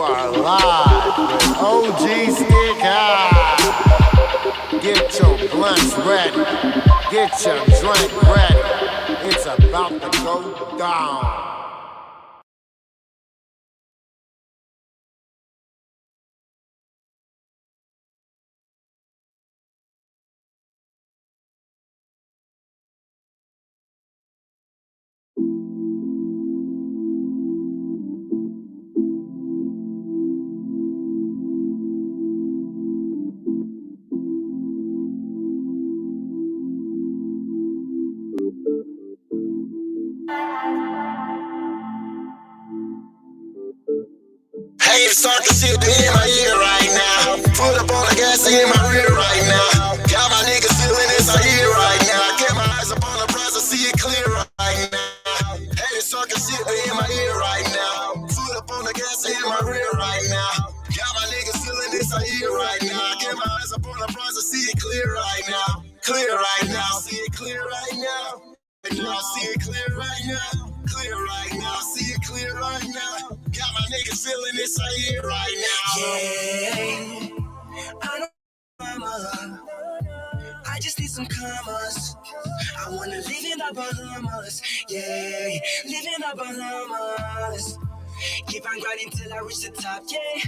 are live with OG Stick High. Get your blunts ready. Get your drink ready. It's about to go down. Hey, it's start to shit in my ear right now. Put up on the gas in my rear right now. Got my niggas feeling this I hear right now. Get my eyes up on the prize, I see it clear right now. Hey, it's start to shit in my ear right now. Put up on the gas in my rear right now. Got my niggas feeling this I hear right now. Get my eyes up on the prize, I see it clear right now. Clear right now, see it clear right now. Now see it clear right now. Clear right now, see it clear right now. Got my niggas feeling this I hear right now. Yeah, I don't mama. I just need some commas. I wanna live in the Bahamas. Yeah, live in the Bahamas. Keep on grinding till I reach the top. Yeah,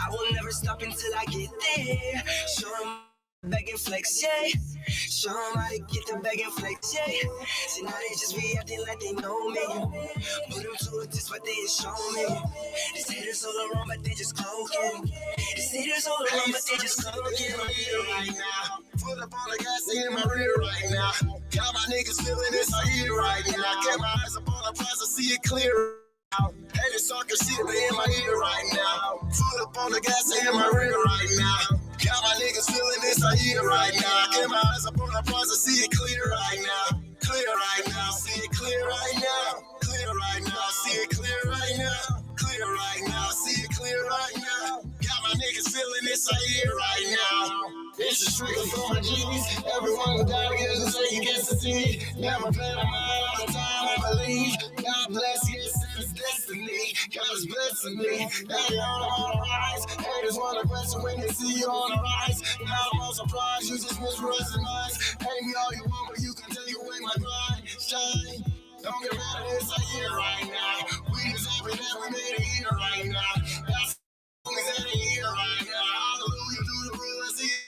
I will never stop until I get there. Show 'em bag and flex, yeah. Show 'em how to get the bag and flex, yeah. See, now they just be acting like they know me. Put them to a test, but they ain't show me. These haters all around, but they just cloaking. These haters all around, but they just cloaking. Right now, put up on the gas in my rear right now. Got my niggas feeling this I hear right now. Get my eyes up on the prize, I see it clear. Hey, this talking shit in my ear right now. Put up on the gas in my rear right now. Got my niggas feeling this I hear right now. Get my eyes up on the prize, I see it clear right now. Clear right now, see it clear right now. Clear right now, see it clear right now. Clear right now, see it clear right now. Got my niggas feeling this I hear right now. It's a trigger for my G's. Everyone who died together say he gets to see. Never play my mind all the time, I believe. God bless, yes, and it's destiny. God is blessing me. Hey, on the rise. Haters want a question when they see you on the rise. Now I'm all surprised, you just misrealize. Hate me all you want, but you can take away my pride. Shine. Don't get rid of this, I hear right now. We deserve it and we made it here right now. That's that here right now. Hallelujah, do the rule, I see it.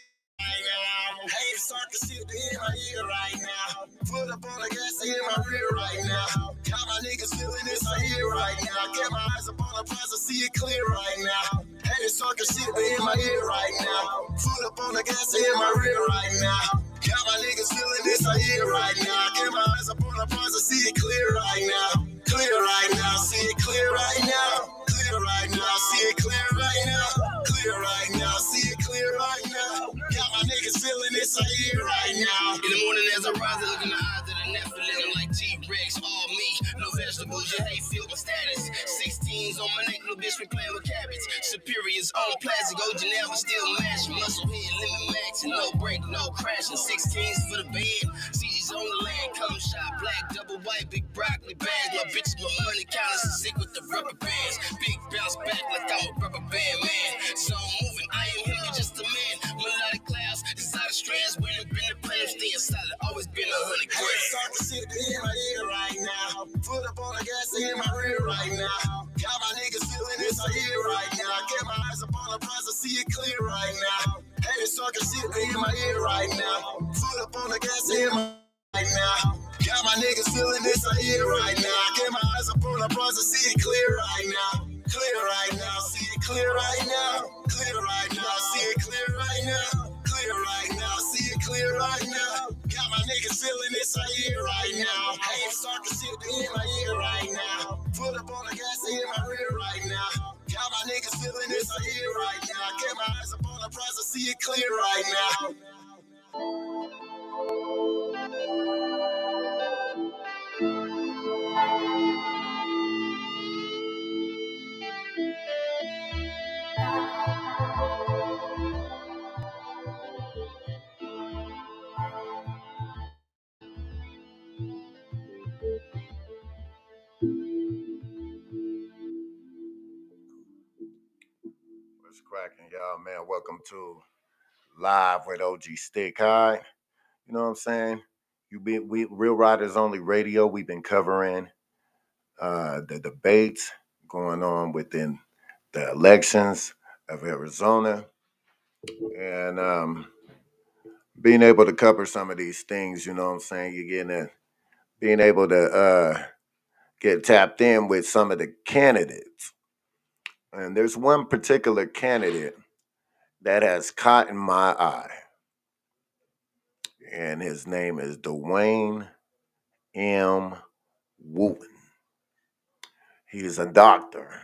Hey, start to shit in my ear right now. Put up on the gas in my rear right now. Got my niggas feeling this I hear right now. Get my eyes up on the prize, I see it clear right now. Hey, it's talking shit in my ear right now. Put up on the gas in my rear right now. Got my niggas feeling this I hear right now. Get my eyes up on the prize, I see it clear right now. Clear right now, see it clear right now. Clear right now, see it clear right now. Clear right now, see it clear right now. Got my niggas feeling this I hear right now. In the morning as I rise, I look in the eyes of the Nephilim like T-Rex, all me, no vegetables, your hate feel my status. 16s on my neck, little bitch, we playing with cabbage. Superiors on plastic, OG now still mashing. Muscle head, limit max, and no break, no crashing. 16s for the bed, CG's on the land, come shot, black, double white, big broccoli bags. My bitches, my money counters, sick with the rubber bands. Big bounce back like I'm a rubber band man. So I'm moving, I am him, you're just a man. Melodic clouds, designer strands, winning, been the plan, staying solid, always been 100 Hey, grand. start to shit in my ear right now. Put up on the gas in my rear right now. Got my niggas feeling this I hear right now. Get my eyes up on the prize, I see it clear right now. Hey, this talking shit in my ear right now. Put up on the gas in my right now. Got my niggas feeling this I hear right now. Get my eyes up on the prize, I see it clear right now. Clear right now, see it clear right now. Clear right now, see it clear right now. Clear right now, see it clear right now. Got my niggas feeling this I hear right now. Hey, start to shit in my ear right now. Put up on the gas in my rear right now. Got my niggas feeling this I hear right now. Get my eyes up on the prize, I see it clear right now. Man, welcome to Live with OG Stick High. You know what I'm saying? We Real Riders Only Radio. We've been covering the debates going on within the elections of Arizona, and being able to cover some of these things. You know what I'm saying? Being able to get tapped in with some of the candidates, and there's one particular candidate that has caught in my eye, and his name is Duane M. Wooten. He is a doctor.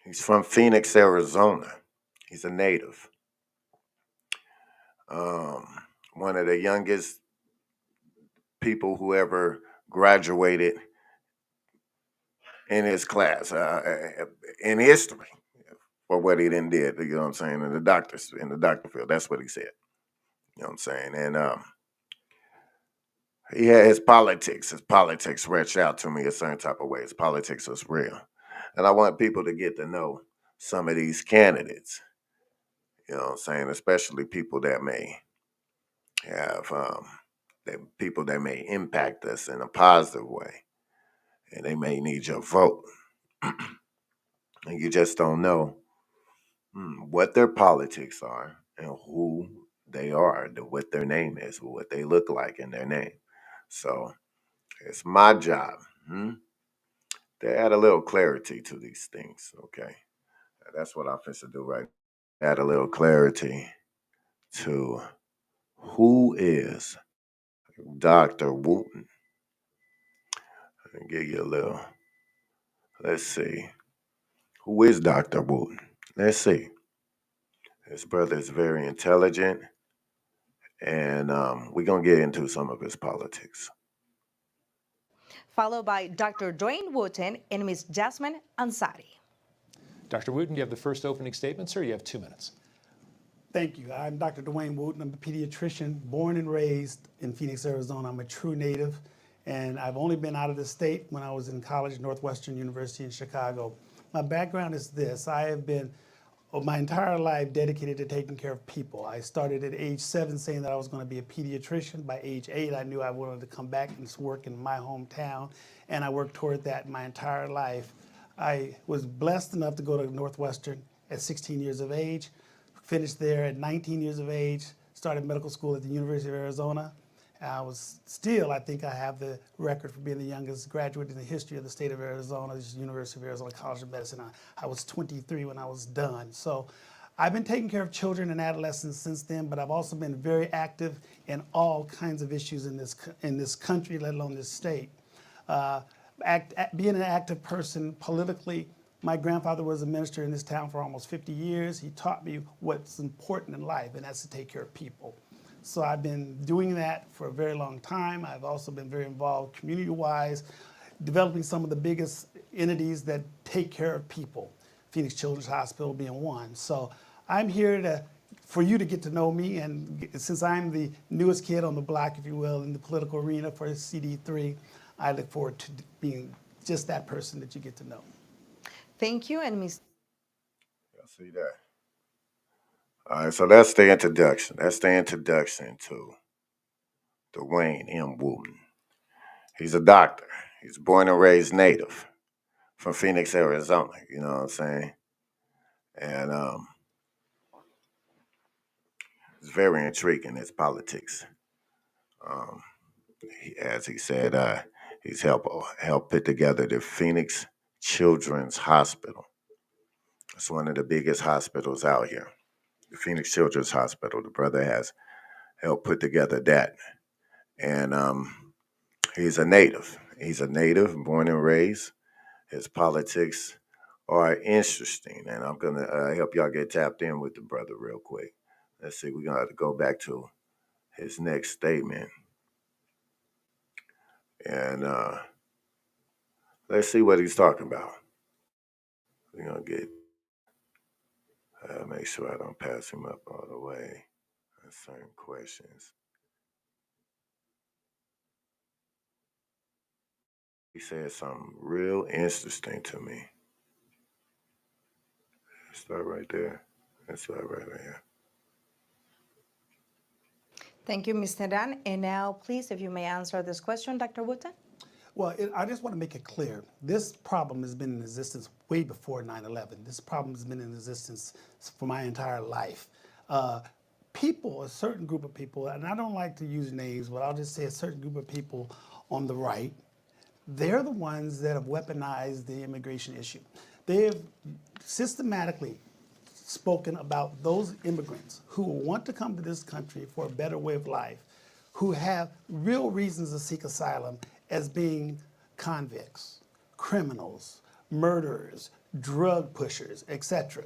He's from Phoenix, Arizona. He's a native. Um, One of the youngest people who ever graduated in his class in history for what he then did. You know what I'm saying? In the doctor field, that's what he said. You know what I'm saying? And he had his politics. His politics reached out to me a certain type of way. His politics was real. And I want people to get to know some of these candidates, you know what I'm saying? Especially people that may have, people that may impact us in a positive way. And they may need your vote. And you just don't know what their politics are and who they are, what their name is, what they look like in their name. So it's my job. To add a little clarity to these things, okay? That's what I'm supposed to do right now. Add a little clarity to who is Dr. Wooten. And give you a little, let's see. Who is Dr. Wooten? Let's see. His brother is very intelligent, and we're going to get into some of his politics. Followed by Dr. Duane Wooten and Ms. Jasmine Ansari. Dr. Wooten, you have the first opening statement, sir. You have 2 minutes. Thank you. I'm Dr. Duane Wooten. I'm a pediatrician, born and raised in Phoenix, Arizona. I'm a true native, and I've only been out of the state when I was in college, Northwestern University in Chicago. My background is this. I have been my entire life dedicated to taking care of people. I started at age 7 saying that I was going to be a pediatrician. By age 8, I knew I wanted to come back and work in my hometown, and I worked toward that my entire life. I was blessed enough to go to Northwestern at 16 years of age, finished there at 19 years of age, started medical school at the University of Arizona. I think I have the record for being the youngest graduate in the history of the state of Arizona, the University of Arizona College of Medicine. I was 23 when I was done. So I've been taking care of children and adolescents since then, but I've also been very active in all kinds of issues in this country, let alone this state. Being an active person politically, my grandfather was a minister in this town for almost 50 years. He taught me what's important in life, and that's to take care of people. So I've been doing that for a very long time. I've also been very involved community-wise, developing some of the biggest entities that take care of people, Phoenix Children's Hospital being one. So I'm here for you to get to know me, and since I'm the newest kid on the block, if you will, in the political arena for CD3, I look forward to being just that person that you get to know. Thank you, and Ms. Y'all see that? All right, so that's the introduction. That's the introduction to Duane M. Wooten. He's a doctor. He's born and raised native from Phoenix, Arizona. You know what I'm saying? And it's very intriguing, his politics. As he said, he's helped put together the Phoenix Children's Hospital. It's one of the biggest hospitals out here. The Phoenix Children's Hospital. The brother has helped put together that. And he's a native. He's a native, born and raised. His politics are interesting, and I'm gonna help y'all get tapped in with the brother real quick. Let's see, we're gonna have to go back to his next statement, and let's see what he's talking about. We're gonna get make sure I don't pass him up all the way on certain questions. He said something real interesting to me. Start right there. That's right there. Thank you, Mr. Duane. And now, please, if you may answer this question, Dr. Wooten. Well, I just want to make it clear, this problem has been in existence way before 9/11. This problem has been in existence for my entire life. People, a certain group of people, and I don't like to use names, but I'll just say a certain group of people on the right, they're the ones that have weaponized the immigration issue. They have systematically spoken about those immigrants who want to come to this country for a better way of life, who have real reasons to seek asylum, as being convicts, criminals, murderers, drug pushers, etc.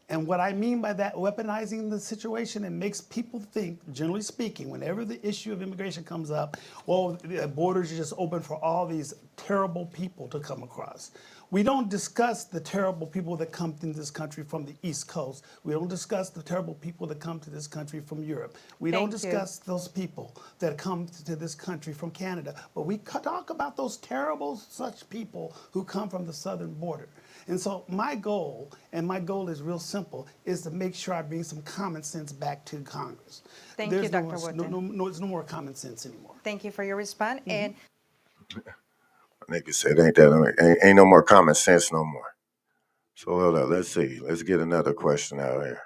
And what I mean by that, weaponizing the situation, it makes people think, generally speaking, whenever the issue of immigration comes up, well, the borders are just open for all these terrible people to come across. We don't discuss the terrible people that come to this country from the East Coast. We don't discuss the terrible people that come to this country from Europe. We don't discuss those people that come to this country from Canada. But we talk about those terrible such people who come from the southern border. And so my goal, and my goal is real simple, is to make sure I bring some common sense back to Congress. Thank you, Dr. Wooten. There's no more common sense anymore. Thank you for your response. And Nigga said, ain't no more common sense no more. So hold up, let's see. Let's get another question out here.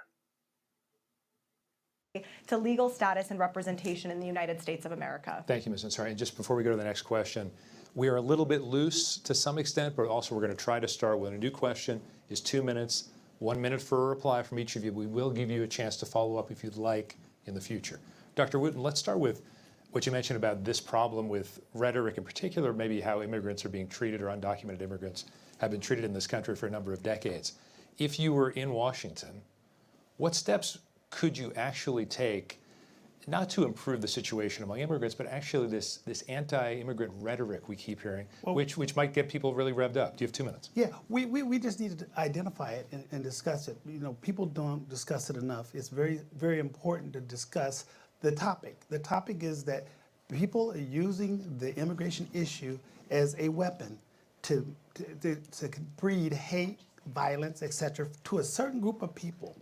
To legal status and representation in the United States of America. Thank you, Ms. Ansari. And just before we go to the next question, we are a little bit loose to some extent, but also we're going to try to start with a new question. Is 2 minutes, 1 minute for a reply from each of you. We will give you a chance to follow up if you'd like in the future. Dr. Wooten, let's start with what you mentioned about this problem with rhetoric in particular, maybe how immigrants are being treated or undocumented immigrants have been treated in this country for a number of decades. If you were in Washington, what steps could you actually take, not to improve the situation among immigrants, but actually this anti-immigrant rhetoric we keep hearing, which might get people really revved up? Do you have 2 minutes? Yeah, we just need to identify it and discuss it. You know, people don't discuss it enough. It's very, very important to discuss the topic. The topic is that people are using the immigration issue as a weapon to breed hate, violence, etc., to a certain group of people.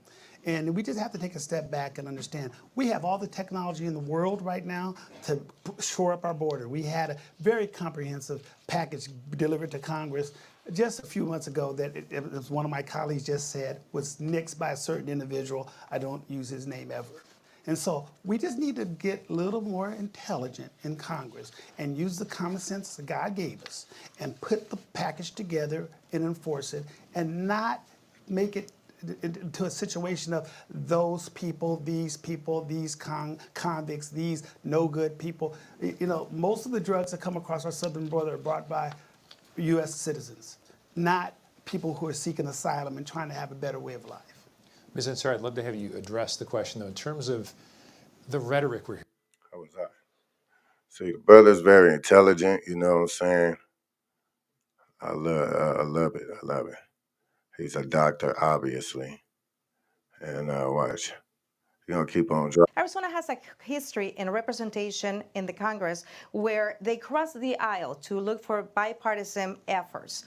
And we just have to take a step back and understand we have all the technology in the world right now to shore up our border. We had a very comprehensive package delivered to Congress just a few months ago that it was one of my colleagues just said was nixed by a certain individual. I don't use his name ever. And so we just need to get a little more intelligent in Congress and use the common sense that God gave us and put the package together and enforce it and not make it into a situation of those people, these convicts, these no good people. You know, most of the drugs that come across our southern border are brought by U.S. citizens, not people who are seeking asylum and trying to have a better way of life. Ms. Ansari, I'd love to have you address the question, though, in terms of the rhetoric we're hearing. How was that? See, the brother's very intelligent, you know what I'm saying? I love it. I love it. He's a doctor, obviously. And watch. You're going to keep on dropping. Arizona has a history in representation in the Congress where they cross the aisle to look for bipartisan efforts.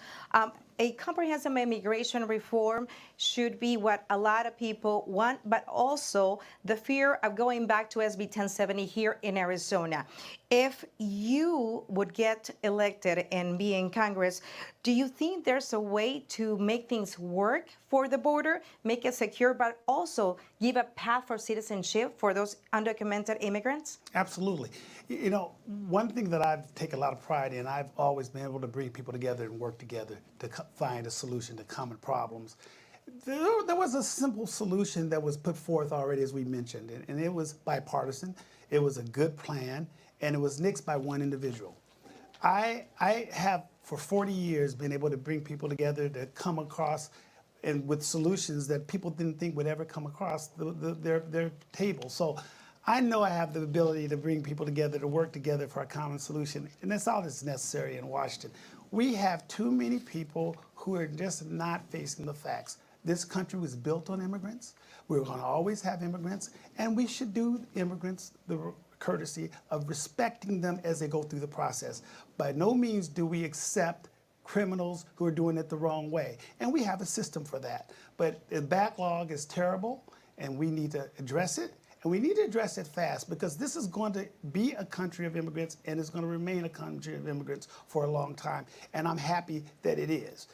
A comprehensive immigration reform should be what a lot of people want, but also the fear of going back to SB 1070 here in Arizona. If you would get elected and be in Congress, do you think there's a way to make things work for the border, make it secure, but also give a path for citizenship for those undocumented immigrants? Absolutely. You know, one thing that I take a lot of pride in, I've always been able to bring people together and work together to find a solution to common problems. There was a simple solution that was put forth already, as we mentioned, and it was bipartisan. It was a good plan, and it was nixed by one individual. I have, for 40 years, been able to bring people together to come across and with solutions that people didn't think would ever come across their table. So I know I have the ability to bring people together, to work together for a common solution, and that's all that's necessary in Washington. We have too many people who are just not facing the facts. This country was built on immigrants. We're going to always have immigrants, and we should do immigrants the courtesy of respecting them as they go through the process. By no means do we accept criminals who are doing it the wrong way, and we have a system for that. But the backlog is terrible, and we need to address it. And we need to address it fast because this is going to be a country of immigrants and it's going to remain a country of immigrants for a long time. And I'm happy that it is.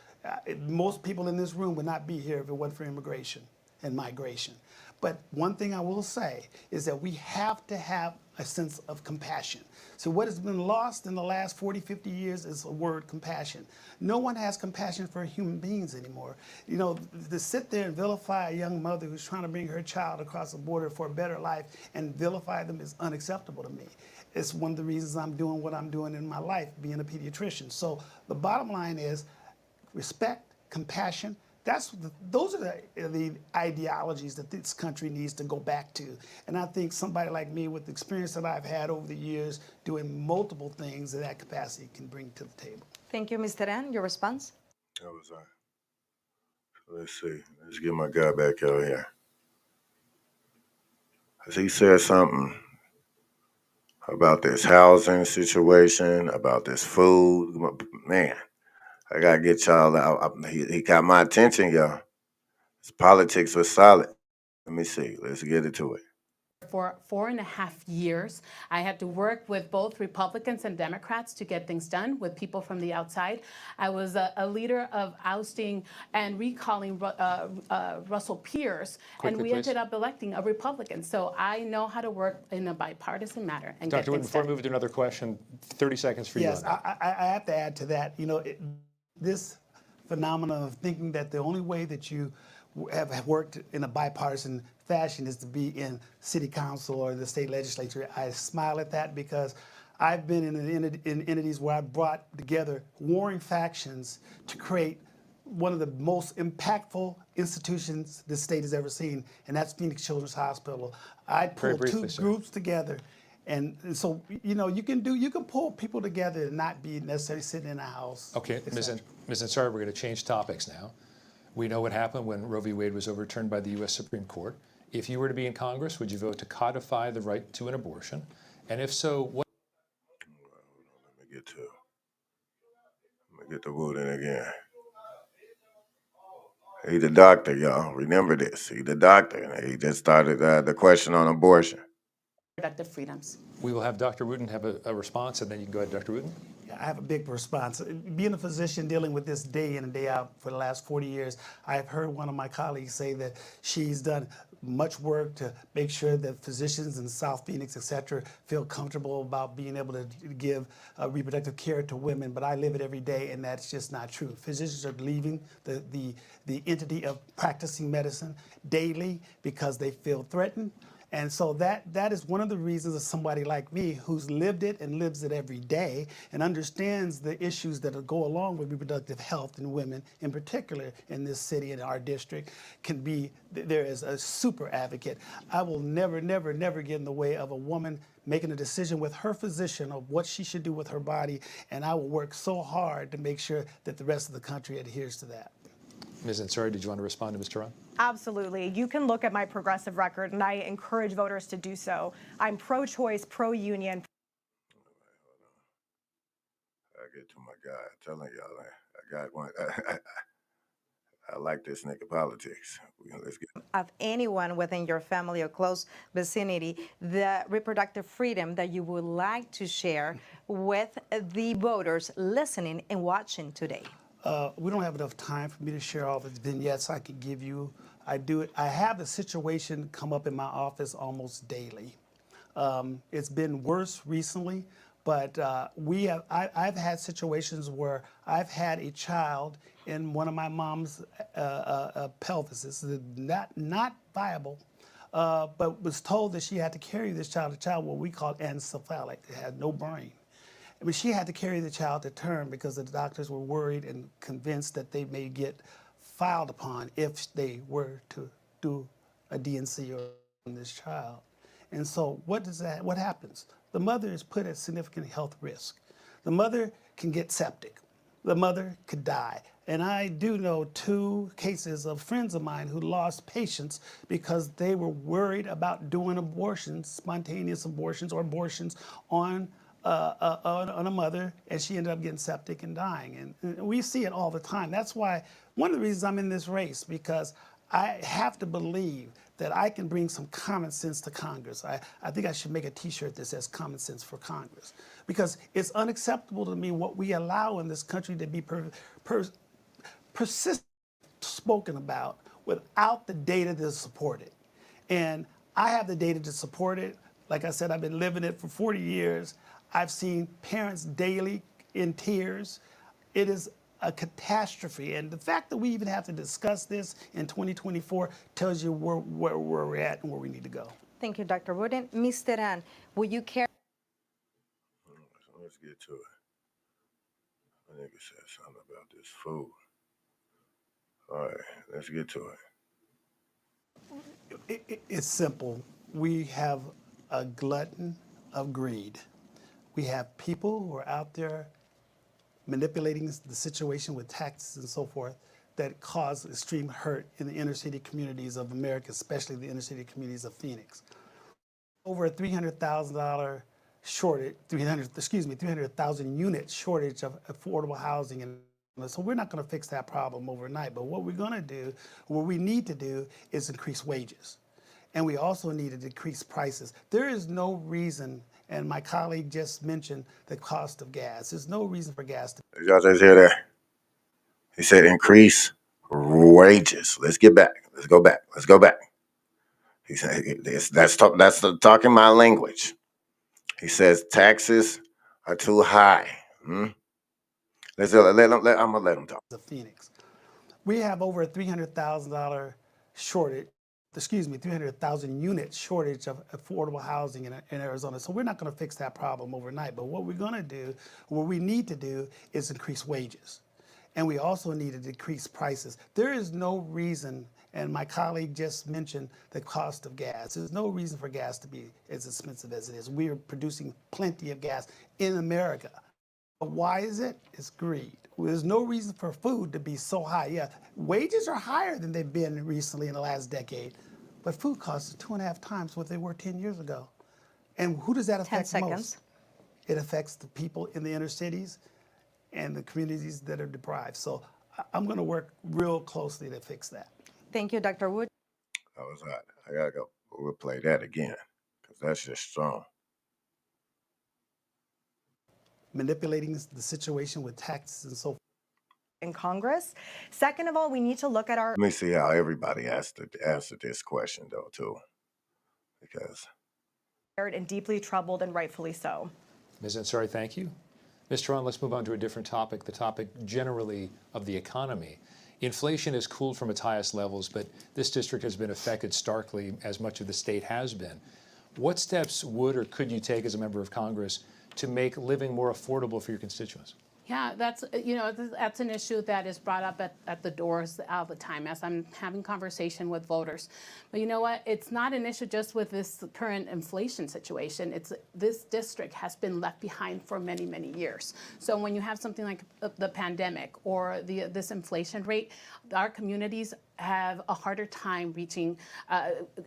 Most people in this room would not be here if it wasn't for immigration and migration. But one thing I will say is that we have to have a sense of compassion. So what has been lost in the last 40, 50 years is the word compassion. No one has compassion for human beings anymore. You know, to sit there and vilify a young mother who's trying to bring her child across the border for a better life and vilify them is unacceptable to me. It's one of the reasons I'm doing what I'm doing in my life, being a pediatrician. So the bottom line is respect, compassion. Those are the ideologies that this country needs to go back to. And I think somebody like me with the experience that I've had over the years doing multiple things that capacity can bring to the table. Thank you, Mr. N. Your response? That was let's see. Let's get my guy back out here. As he said something about this housing situation, about this food. Man, I gotta get y'all out. He got my attention, y'all. His politics was solid. Let me see. Let's get into it. For 4.5 years, I had to work with both Republicans and Democrats to get things done with people from the outside. I was a leader of ousting and recalling Russell Pierce, and we ended up electing a Republican. So I know how to work in a bipartisan manner and Dr. get Wooten, things before done. I move to another question, 30 seconds for you. Yes, I have to add to that. You know, this phenomenon of thinking that the only way that you have worked in a bipartisan fashion is to be in city council or the state legislature. I smile at that because I've been in entities where I brought together warring factions to create one of the most impactful institutions the state has ever seen, and that's Phoenix Children's Hospital. I pulled two groups together. And so, you know, you can pull people together and not be necessarily sitting in a house. Okay, Ms. Ansari, we're going to change topics now. We know what happened when Roe v. Wade was overturned by the U.S. Supreme Court. If you were to be in Congress, would you vote to codify the right to an abortion? And if so, what? Let me get to Wooten again. He the doctor, y'all. Remember this. He the doctor. And he just started the question on abortion. Reproductive freedoms. We will have Dr. Wooten have a response, and then you can go ahead, Dr. Wooten. I have a big response. Being a physician dealing with this day in and day out for the last 40 years, I've heard one of my colleagues say that she's done much work to make sure that physicians in South Phoenix, et cetera, feel comfortable about being able to give reproductive care to women, but I live it every day, and that's just not true. Physicians are leaving the entity of practicing medicine daily because they feel threatened. And so that is one of the reasons of somebody like me who's lived it and lives it every day and understands the issues that go along with reproductive health in women, in particular in this city and our district, can be there as a super advocate. I will never, never, never get in the way of a woman making a decision with her physician of what she should do with her body, and I will work so hard to make sure that the rest of the country adheres to that. Ms. Ansari, did you want to respond to Mr. Ron? Absolutely. You can look at my progressive record, and I encourage voters to do so. I'm pro-choice, pro-union. I get to my guy. Telling y'all, I got one. I like this nigga politics. Let's get Of anyone within your family or close vicinity, the reproductive freedom that you would like to share with the voters listening and watching today. We don't have enough time for me to share all the vignettes I could give you. I have a situation come up in my office almost daily. It's been worse recently, but I've had situations where I've had a child in one of my mom's pelvises, not viable, but was told that she had to carry this child, what we call encephalic. It had no brain. I mean, she had to carry the child to term because the doctors were worried and convinced that they may get filed upon if they were to do a DNC on this child. And so what happens? The mother is put at significant health risk. The mother can get septic. The mother could die. And I do know 2 cases of friends of mine who lost patients because they were worried about doing abortions, spontaneous abortions or abortions on a mother, and she ended up getting septic and dying. And we see it all the time. That's why one of the reasons I'm in this race, because I have to believe that I can bring some common sense to Congress. I think I should make a t-shirt that says common sense for Congress, because it's unacceptable to me what we allow in this country to be persistent spoken about without the data to support it. And I have the data to support it. Like I said, I've been living it for 40 years. I've seen parents daily in tears. It is a catastrophe. And the fact that we even have to discuss this in 2024 tells you where we're at and where we need to go. Thank you, Dr. Wooten. Mr. Duane, will you care? So let's get to it. I think it said something about this food. All right, let's get to it. It's simple. We have a glutton of greed. We have people who are out there manipulating the situation with taxes and so forth that cause extreme hurt in the inner city communities of America, especially the inner city communities of Phoenix. Over a $300,000 shortage, 300,000 unit shortage of affordable housing. And so we're not going to fix that problem overnight. But what we're going to do, what we need to do is increase wages. And we also need to decrease prices. There is no reason, and my colleague just mentioned the cost of gas. There's no reason for gas to. Did y'all just hear that? He said increase wages. Let's get back. Let's go back. Let's go back. He said that's talking my language. He says taxes are too high. I'm gonna let him talk. Phoenix, we have over a $300,000 shortage. 300,000 unit shortage of affordable housing in Arizona. So we're not going to fix that problem overnight. But what we're going to do, what we need to do is increase wages. And we also need to decrease prices. There is no reason, and my colleague just mentioned the cost of gas. There's no reason for gas to be as expensive as it is. We are producing plenty of gas in America. But why is it? It's greed. There's no reason for food to be so high. Yeah, wages are higher than they've been recently in the last decade, but food costs are 2.5 times what they were 10 years ago. And who does that affect 10 most? seconds. It affects the people in the inner cities and the communities that are deprived. So I'm going to work real closely to fix that. Thank you, Dr. Wood. That was hot. I gotta go. We'll play that again because that's just strong. Manipulating the situation with taxes and so forth. In Congress. Second of all, we need to look at our. Let me see how everybody answered this question though too, because. And deeply troubled, and rightfully so. Ms. Ansari, thank you. Mr. Duane, let's move on to a different topic, the topic generally of the economy. Inflation has cooled from its highest levels, but this district has been affected starkly, as much of the state has been. What steps would or could you take as a member of Congress to make living more affordable for your constituents? Yeah, that's an issue that is brought up at the doors all the time as I'm having conversation with voters. But you know what? It's not an issue just with this current inflation situation. This district has been left behind for many, many years. So when you have something like the pandemic or this inflation rate, our communities have a harder time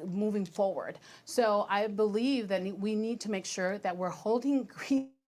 moving forward. So I believe that we need to make sure that we're holding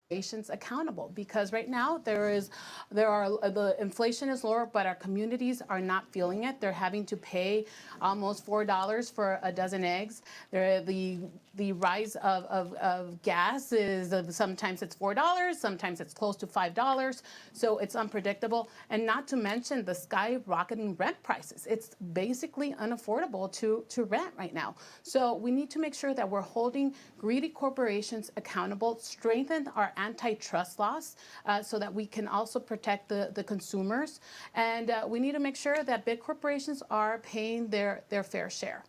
patients accountable, because right now the inflation is lower, but our communities are not feeling it. They're having to pay almost $4 for a dozen eggs. The rise of gas is sometimes it's $4, sometimes it's close to $5. So it's unpredictable, and not to mention the skyrocketing rent prices. It's basically unaffordable to rent right now. So we need to make sure that we're holding greedy corporations accountable, strengthen our antitrust laws so that we can also protect the consumers. And we need to make sure that big corporations are paying their fair share.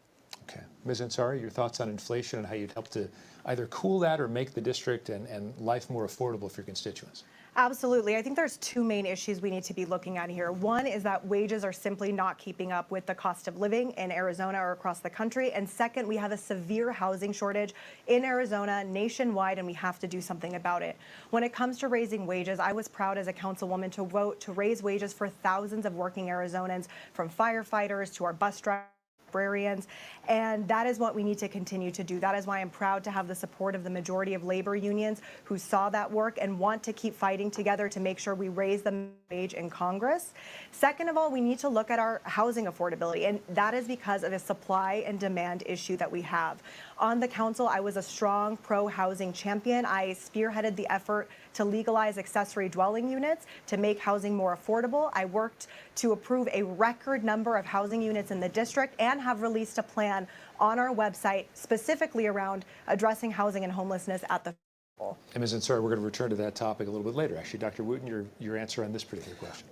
Okay. Ms. Ansari, your thoughts on inflation and how you'd help to either cool that or make the district and life more affordable for your constituents? Absolutely. I think there's two main issues we need to be looking at here. One is that wages are simply not keeping up with the cost of living in Arizona or across the country. And second, we have a severe housing shortage in Arizona nationwide, and we have to do something about it. When it comes to raising wages, I was proud as a councilwoman to vote to raise wages for thousands of working Arizonans, from firefighters to our bus drivers. librarians, and that is what we need to continue to do. That is why I'm proud to have the support of the majority of labor unions who saw that work and want to keep fighting together to make sure we raise the wage in Congress. Second of all, we need to look at our housing affordability, and that is because of a supply and demand issue that we have. On the council, I was a strong pro-housing champion. I spearheaded the effort to legalize accessory dwelling units to make housing more affordable. I worked to approve a record number of housing units in the district and have released a plan on our website specifically around addressing housing and homelessness at the level. And Ms. Ansari, we're going to return to that topic a little bit later. Actually, Dr. Wooten, your answer on this particular question.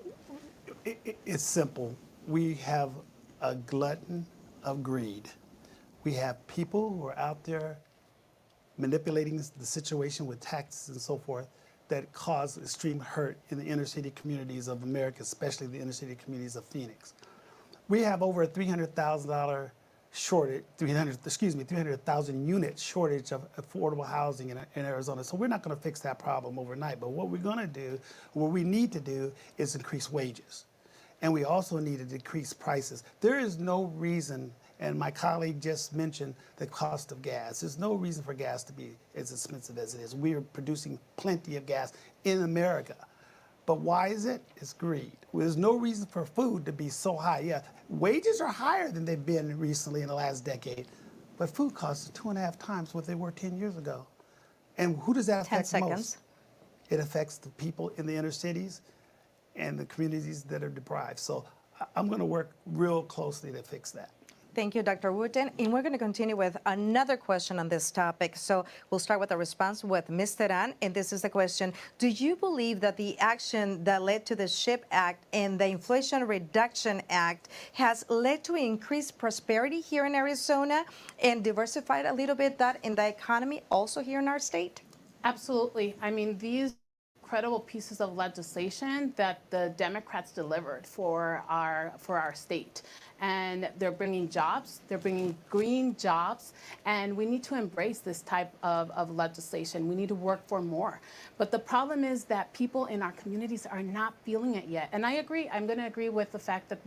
It's simple. We have a glutton of greed. We have people who are out there manipulating the situation with taxes and so forth that cause extreme hurt in the inner city communities of America, especially the inner city communities of Phoenix. We have over a $300,000 shortage, 300,000 unit shortage of affordable housing in Arizona. So we're not going to fix that problem overnight. But what we're going to do, what we need to do, is increase wages. And we also need to decrease prices. There is no reason, and my colleague just mentioned the cost of gas. There's no reason for gas to be as expensive as it is. We are producing plenty of gas in America. But why is it? It's greed. There's no reason for food to be so high. Yeah, wages are higher than they've been recently in the last decade, but food costs are 2.5 times what they were 10 years ago. And who does that affect most? It affects the people in the inner cities and the communities that are deprived. So I'm going to work real closely to fix that. Thank you, Dr. Wooten. And we're going to continue with another question on this topic. So we'll start with a response with Ms. Teran. And this is the question: do you believe that the action that led to the SHIP Act and the Inflation Reduction Act has led to increased prosperity here in Arizona and diversified a little bit that in the economy also here in our state? Absolutely. I mean, these incredible pieces of legislation that the Democrats delivered for our state. And they're bringing jobs, they're bringing green jobs, and we need to embrace this type of legislation. We need to work for more. But the problem is that people in our communities are not feeling it yet. And I agree, I'm going to agree with the fact that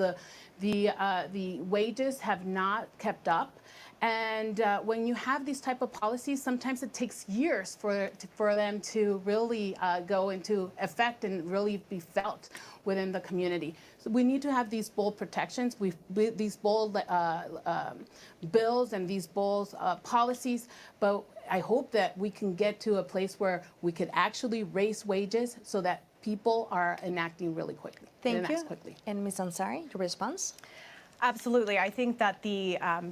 the wages have not kept up. And when you have these type of policies, sometimes it takes years for them to really go into effect and really be felt within the community. So we need to have these bold protections, these bold bills and these bold policies. But I hope that we can get to a place where we could actually raise wages so that people are enacting really quickly. Thank you. And Ms. Ansari, your response? Absolutely. I think that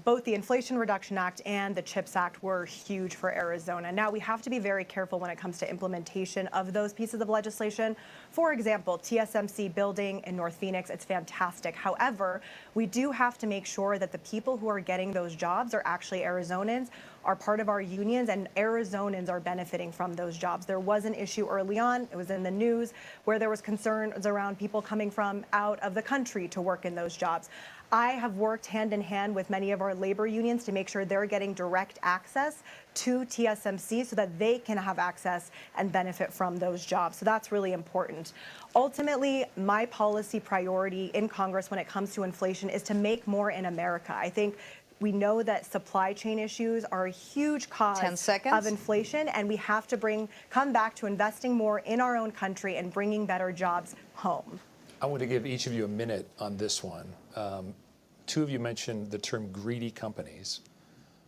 both the Inflation Reduction Act and the CHIPS Act were huge for Arizona. Now, we have to be very careful when it comes to implementation of those pieces of legislation. For example, TSMC building in North Phoenix, it's fantastic. However, we do have to make sure that the people who are getting those jobs are actually Arizonans, are part of our unions, and Arizonans are benefiting from those jobs. There was an issue early on, it was in the news, where there was concerns around people coming from out of the country to work in those jobs. I have worked hand in hand with many of our labor unions to make sure they're getting direct access to TSMC so that they can have access and benefit from those jobs. So that's really important. Ultimately, my policy priority in Congress when it comes to inflation is to make more in America. I think we know that supply chain issues are a huge cause of inflation, and we have to come back to investing more in our own country and bringing better jobs home. I want to give each of you a minute on this one. Two of you mentioned the term greedy companies.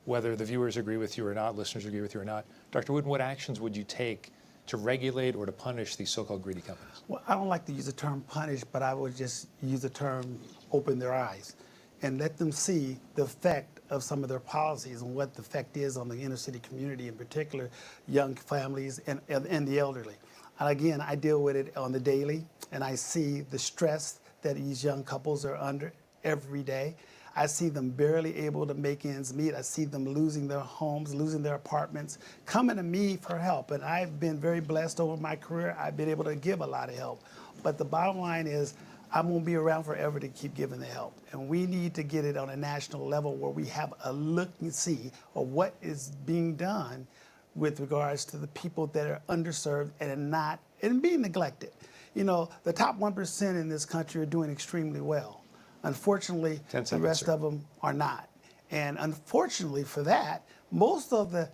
Whether the viewers agree with you or not, listeners agree with you or not, Dr. Wooten, what actions would you take to regulate or to punish these so-called greedy companies? Well, I don't like to use the term punish, but I would just use the term open their eyes and let them see the effect of some of their policies and what the effect is on the inner city community, in particular young families and the elderly. And again, I deal with it on the daily, and I see the stress that these young couples are under every day. I see them barely able to make ends meet. I see them losing their homes, losing their apartments, coming to me for help. And I've been very blessed over my career. I've been able to give a lot of help. But the bottom line is, I won't be around forever to keep giving the help. And we need to get it on a national level where we have a look and see of what is being done with regards to the people that are underserved and being neglected. You know, the top 1% in this country are doing extremely well. Unfortunately, 10 the seconds, rest sir. of them are not. And unfortunately for that, most of the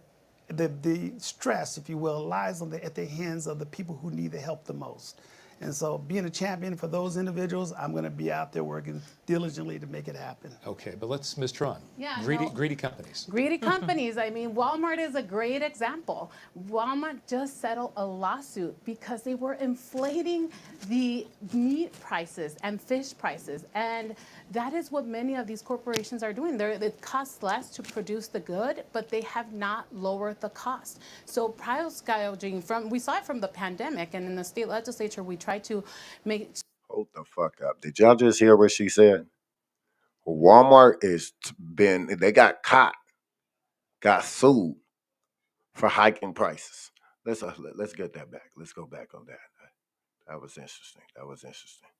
stress, if you will, lies at the hands of the people who need the help the most. And so being a champion for those individuals, I'm going to be out there working diligently to make it happen. Okay, but let's, Ms. Tron, Yeah, greedy, no. greedy companies. Greedy companies. I mean, Walmart is a great example. Walmart just settled a lawsuit because they were inflating the meat prices and fish prices. And that is what many of these corporations are doing. It costs less to produce the good, but they have not lowered the cost. So price gouging, we saw it from the pandemic, and in the state legislature, we tried to make. Hold the fuck up. Did y'all just hear what she said? Walmart they got caught, got sued for hiking prices. Let's get that back. Let's go back on that. That was interesting. That was interesting.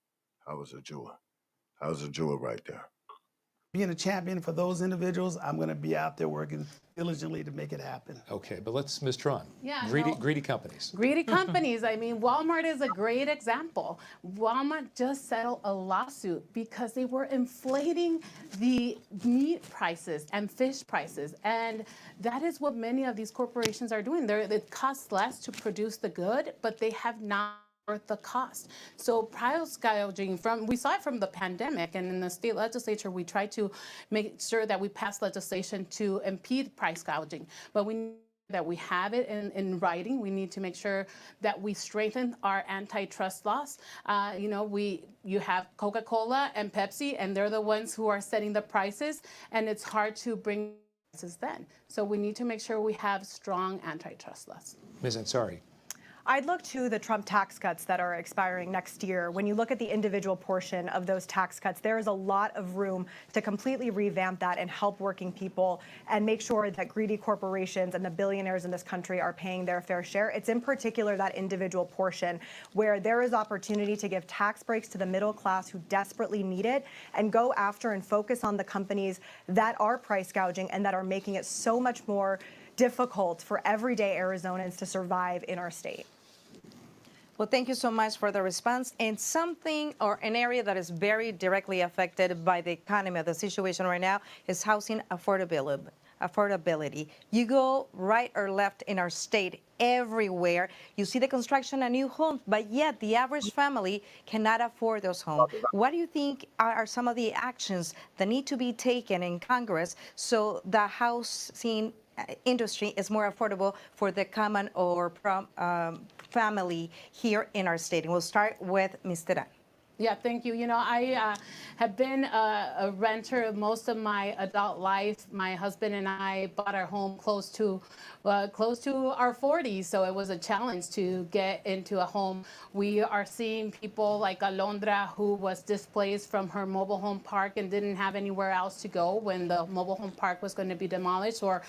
I was a jewel. I was a jewel right there. Being a champion for those individuals, I'm going to be out there working diligently to make it happen. Okay, but let's, Ms. Tron, Yeah, greedy, no. greedy companies. Greedy companies. I mean, Walmart is a great example. Walmart just settled a lawsuit because they were inflating the meat prices and fish prices. And that is what many of these corporations are doing. It costs less to produce the good, but they have not worth the cost. So price gouging, we saw it from the pandemic, and in the state legislature, we tried to make sure that we pass legislation to impede price gouging. But that we have it in writing. We need to make sure that we strengthen our antitrust laws. You have Coca-Cola and Pepsi, and they're the ones who are setting the prices, and it's hard to bring prices then. So we need to make sure we have strong antitrust laws. Ms. Ansari. I'd look to the Trump tax cuts that are expiring next year. When you look at the individual portion of those tax cuts, there is a lot of room to completely revamp that and help working people and make sure that greedy corporations and the billionaires in this country are paying their fair share. It's in particular that individual portion where there is opportunity to give tax breaks to the middle class who desperately need it and go after and focus on the companies that are price gouging and that are making it so much more difficult for everyday Arizonans to survive in our state. Well, thank you so much for the response. And something or an area that is very directly affected by the economy, the situation right now, is housing affordability. You go right or left in our state, everywhere, you see the construction of new homes, but yet the average family cannot afford those homes. What do you think are some of the actions that need to be taken in Congress so the housing industry is more affordable for the common or family here in our state? And we'll start with Mr. Duane. Yeah, thank you. You know, I have been a renter most of my adult life. My husband and I bought our home close to our 40s, so it was a challenge to get into a home. We are seeing people like Alondra, who was displaced from her mobile home park and didn't have anywhere else to go when the mobile home park was going to be demolished, or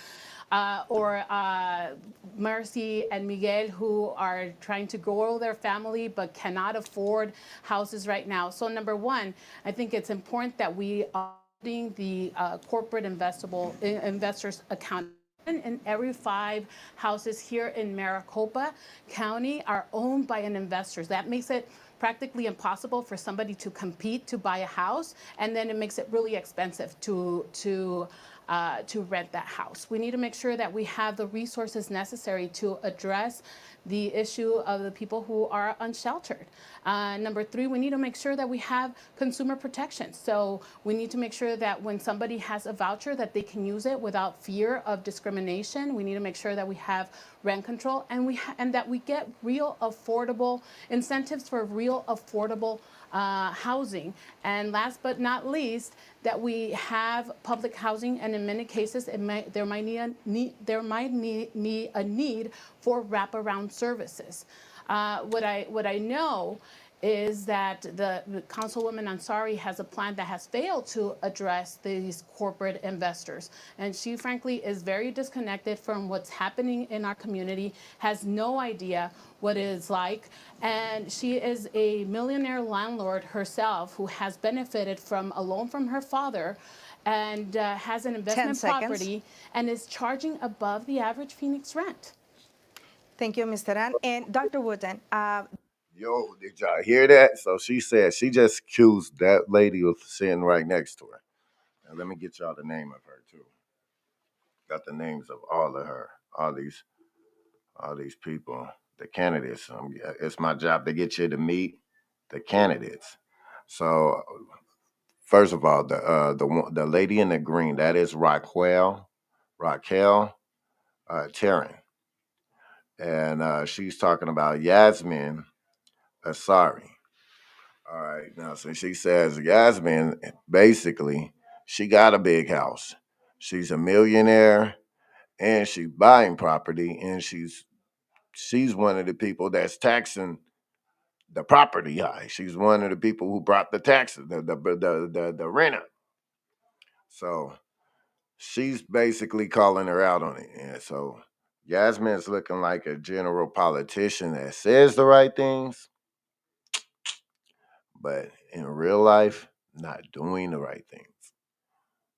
Mercy and Miguel, who are trying to grow their family but cannot afford houses right now. So number one, I think it's important that we are putting the corporate investors account. And every 5 houses here in Maricopa County are owned by an investor. That makes it practically impossible for somebody to compete to buy a house, and then it makes it really expensive to rent that house. We need to make sure that we have the resources necessary to address the issue of the people who are unsheltered. Number 3, we need to make sure that we have consumer protection. So we need to make sure that when somebody has a voucher that they can use it without fear of discrimination. We need to make sure that we have rent control and that we get real affordable incentives for real affordable housing. And last but not least, that we have public housing, and in many cases, there might need a need for wraparound services. What I know is that the Councilwoman Ansari has a plan that has failed to address these corporate investors. And she, frankly, is very disconnected from what's happening in our community, has no idea what it is like. And she is a millionaire landlord herself who has benefited from a loan from her father and has an investment property and is charging above the average Phoenix rent. Thank you, Mr. Duane. And Dr. Wooten, Yo, did y'all hear that? So she said she just accused that lady who was sitting right next to her. And let me get y'all the name of her too. Got the names of all of her, all these people, the candidates. It's my job to get you to meet the candidates. So first of all, the lady in the green, that is Raquel Taryn, and she's talking about Yasmin Asari. All right, now so she says Yasmin basically she got a big house. She's a millionaire and she's buying property and she's one of the people that's taxing the property high. She's one of the people who brought the taxes, the rent up. So she's basically calling her out on it. And so Yasmin's looking like a general politician that says the right things, but in real life, not doing the right things.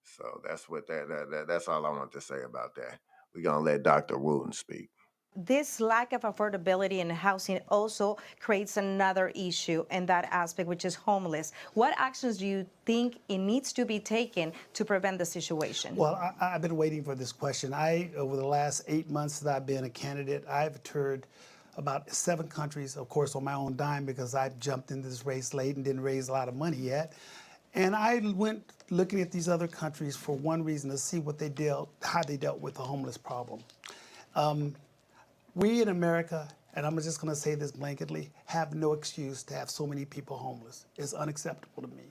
So that's what that's all I want to say about that. We're gonna let Dr. Wooten speak. This lack of affordability in housing also creates another issue in that aspect, which is homeless. What actions do you think it needs to be taken to prevent the situation? Well, I've been waiting for this question. Over the last 8 months that I've been a candidate, I've toured about 7 countries, of course, on my own dime because I jumped into this race late and didn't raise a lot of money yet. And I went looking at these other countries for one reason, to see how they dealt with the homeless problem. We in America, and I'm just going to say this blanketly, have no excuse to have so many people homeless. It's unacceptable to me.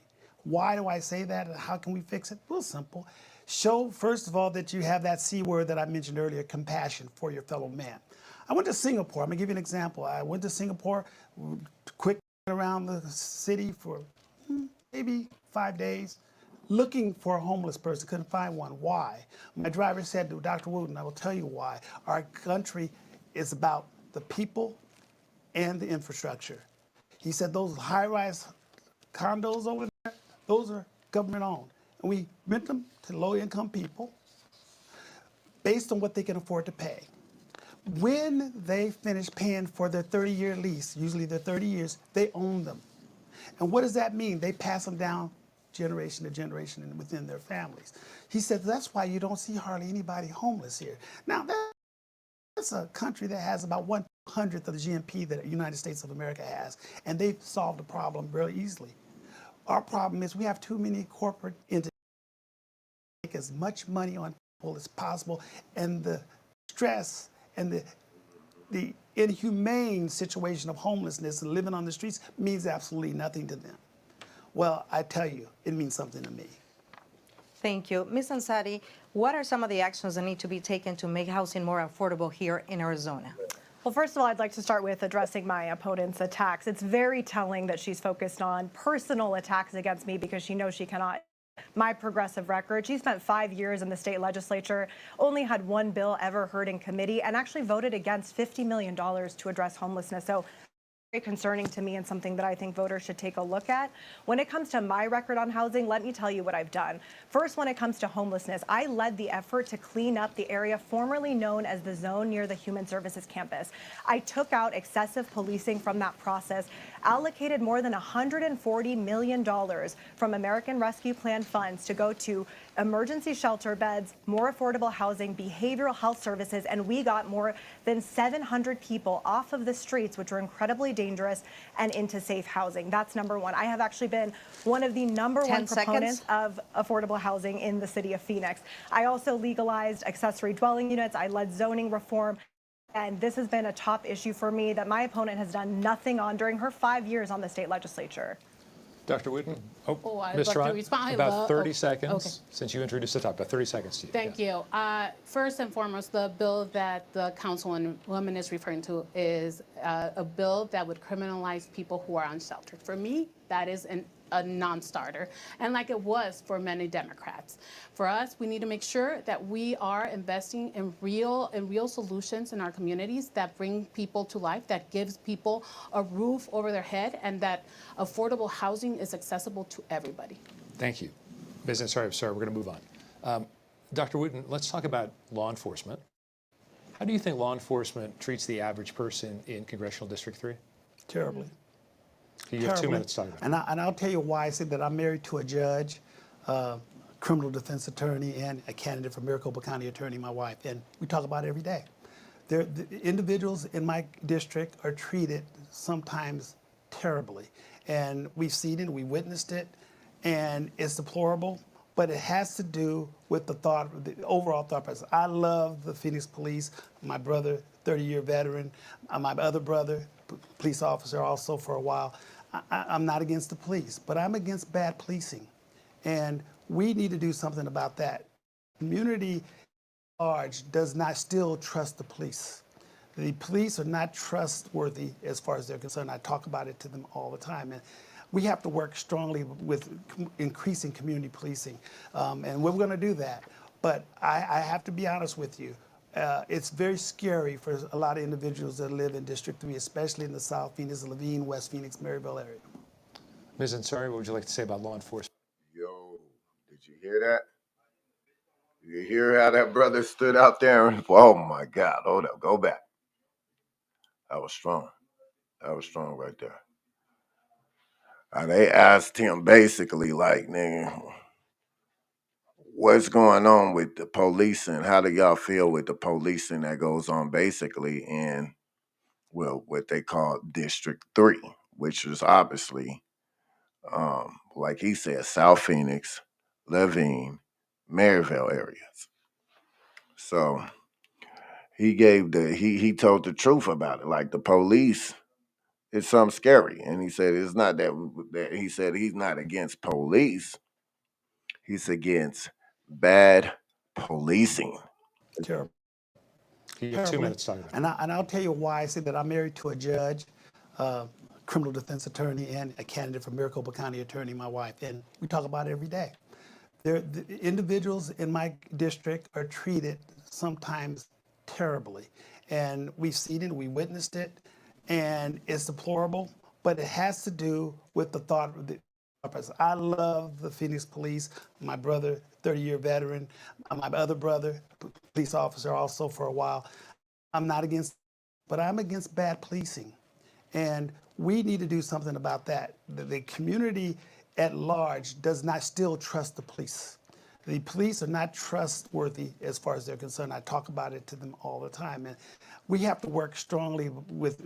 Why do I say that and how can we fix it? Well, simple. Show, first of all, that you have that C word that I mentioned earlier, compassion for your fellow man. I went to Singapore. I'm going to give you an example. I went to Singapore, quick around the city for maybe 5 days, looking for a homeless person. Couldn't find one. Why? My driver said to Dr. Wooten, I will tell you why. Our country is about the people and the infrastructure. He said those high-rise condos over there, those are government-owned. And we rent them to low-income people based on what they can afford to pay. When they finish paying for their 30-year lease, usually they're 30 years, they own them. And what does that mean? They pass them down generation to generation and within their families. He said that's why you don't see hardly anybody homeless here. Now, that's a country that has about 1/100th of the GNP that the United States of America has, and they've solved the problem very easily. Our problem is we have too many corporate entities make as much money on people as possible, and the stress and the inhumane situation of homelessness and living on the streets means absolutely nothing to them. Well, I tell you, it means something to me. Thank you. Ms. Ansari, what are some of the actions that need to be taken to make housing more affordable here in Arizona? Well, first of all, I'd like to start with addressing my opponent's attacks. It's very telling that she's focused on personal attacks against me because she knows she cannot. My progressive record. She spent 5 years in the state legislature, only had one bill ever heard in committee, and actually voted against $50 million to address homelessness. So very concerning to me and something that I think voters should take a look at. When it comes to my record on housing, let me tell you what I've done. First, when it comes to homelessness, I led the effort to clean up the area formerly known as the zone near the Human Services campus. I took out excessive policing from that process, allocated more than $140 million from American Rescue Plan funds to go to emergency shelter beds, more affordable housing, behavioral health services, and we got more than 700 people off of the streets, which were incredibly dangerous, and into safe housing. That's number one. I have actually been one of the number one proponents of affordable housing in the city of Phoenix. I also legalized accessory dwelling units. I led zoning reform. And this has been a top issue for me that my opponent has done nothing on during her 5 years on the state legislature. Dr. Wooten? I'd Ms. love to Trott, respond. about 30 seconds, okay. since you introduced the topic, about 30 seconds to you. Thank you. First and foremost, the bill that the councilwoman is referring to is a bill that would criminalize people who are unsheltered. For me, that is a non-starter, and like it was for many Democrats. For us, we need to make sure that we are investing in real solutions in our communities that bring people to life, that gives people a roof over their head, and that affordable housing is accessible to everybody. Thank you. Sorry, we're going to move on. Dr. Wooten, let's talk about law enforcement. How do you think law enforcement treats the average person in Congressional District 3? terribly. You have 2 Terribly. minutes to talk about it. And I'll tell you why I said that. I'm married to a judge, criminal defense attorney, and a candidate for Maricopa County attorney, my wife, and we talk about it every day. The individuals in my district are treated sometimes terribly, and we've seen it, we witnessed it, and it's deplorable. But it has to do with the overall thought process. I love the Phoenix Police. My brother, 30-year veteran, my other brother, police officer also for a while. I'm not against the police, but I'm against bad policing. And we need to do something about that. Community at large does not still trust the police. The police are not trustworthy as far as they're concerned. I talk about it to them all the time. And we have to work strongly with increasing community policing. And we're going to do that. But I have to be honest with you. It's very scary for a lot of individuals that live in District 3, especially in the South Phoenix, Laveen, West Phoenix, Maryville area. Ms. Ansari, what would you like to say about law enforcement? Yo, did you hear that? You hear how that brother stood out there? Oh my God, hold up, go back. That was strong. That was strong right there. They asked him basically like, nigga, what's going on with the policing? How do y'all feel with the policing that goes on basically in, well, what they call District 3, which is obviously, like he said, South Phoenix, Laveen, Maryville areas. So he he told the truth about it. Like the police, it's something scary. And he said it's not that he said he's not against police. He's against bad policing. Terrible. You have 2 Terribly. minutes to talk about it. And I'll tell you why I say that. I'm married to a judge, criminal defense attorney, and a candidate for Maricopa County attorney, my wife, and we talk about it every day. The individuals in my district are treated sometimes terribly, and we've seen it, we witnessed it, and it's deplorable. But it has to do with the thought process. I love the Phoenix Police. My brother, 30-year veteran, my other brother, police officer also for a while. I'm not against, but I'm against bad policing. And we need to do something about that. The community at large does not still trust the police. The police are not trustworthy as far as they're concerned. I talk about it to them all the time. And we have to work strongly with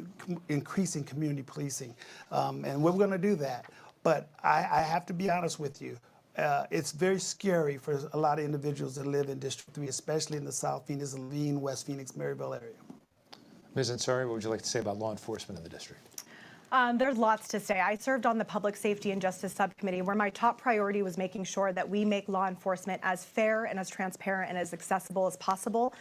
increasing community policing. And we're going to do that. But I have to be honest with you. It's very scary for a lot of individuals that live in District 3, especially in the South Phoenix, Laveen, West Phoenix, Maryville area. Ms. Ansari, what would you like to say about law enforcement in the district? There's lots to say. I served on the Public Safety and Justice Subcommittee, where my top priority was making sure that we make law enforcement as fair and as transparent and as accessible as possible.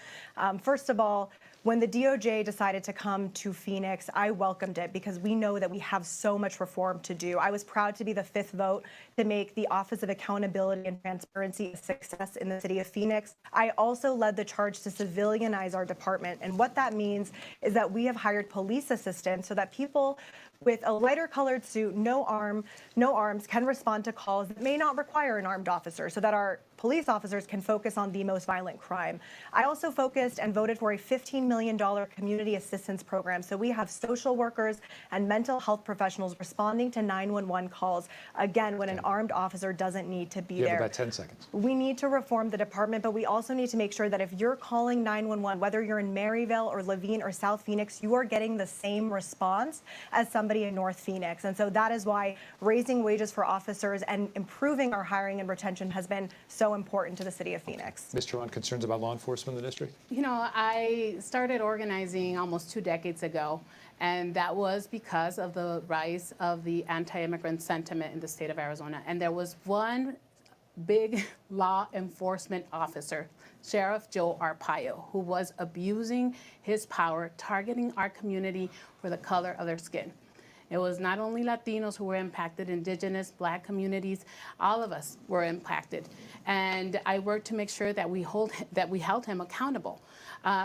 First of all, when the DOJ decided to come to Phoenix, I welcomed it because we know that we have so much reform to do. I was proud to be the 5th vote to make the Office of Accountability and Transparency a success in the city of Phoenix. I also led the charge to civilianize our department. And what that means is that we have hired police assistants so that people with a lighter colored suit, no arms, can respond to calls that may not require an armed officer so that our police officers can focus on the most violent crime. I also focused and voted for a $15 million community assistance program. So we have social workers and mental health professionals responding to 911 calls, again, when an armed officer doesn't need to be there. You have about 10 seconds. We need to reform the department, but we also need to make sure that if you're calling 911, whether you're in Maryville or Laveen or South Phoenix, you are getting the same response as somebody in North Phoenix. And so that is why raising wages for officers and improving our hiring and retention has been so important to the city of Phoenix. Mr. Wooten, concerns about law enforcement in the district? You know, I started organizing almost 2 decades ago, and that was because of the rise of the anti-immigrant sentiment in the state of Arizona. And there was one big law enforcement officer, Sheriff Joe Arpaio, who was abusing his power, targeting our community for the color of their skin. It was not only Latinos who were impacted, Indigenous, Black communities, all of us were impacted. And I worked to make sure that we held him accountable.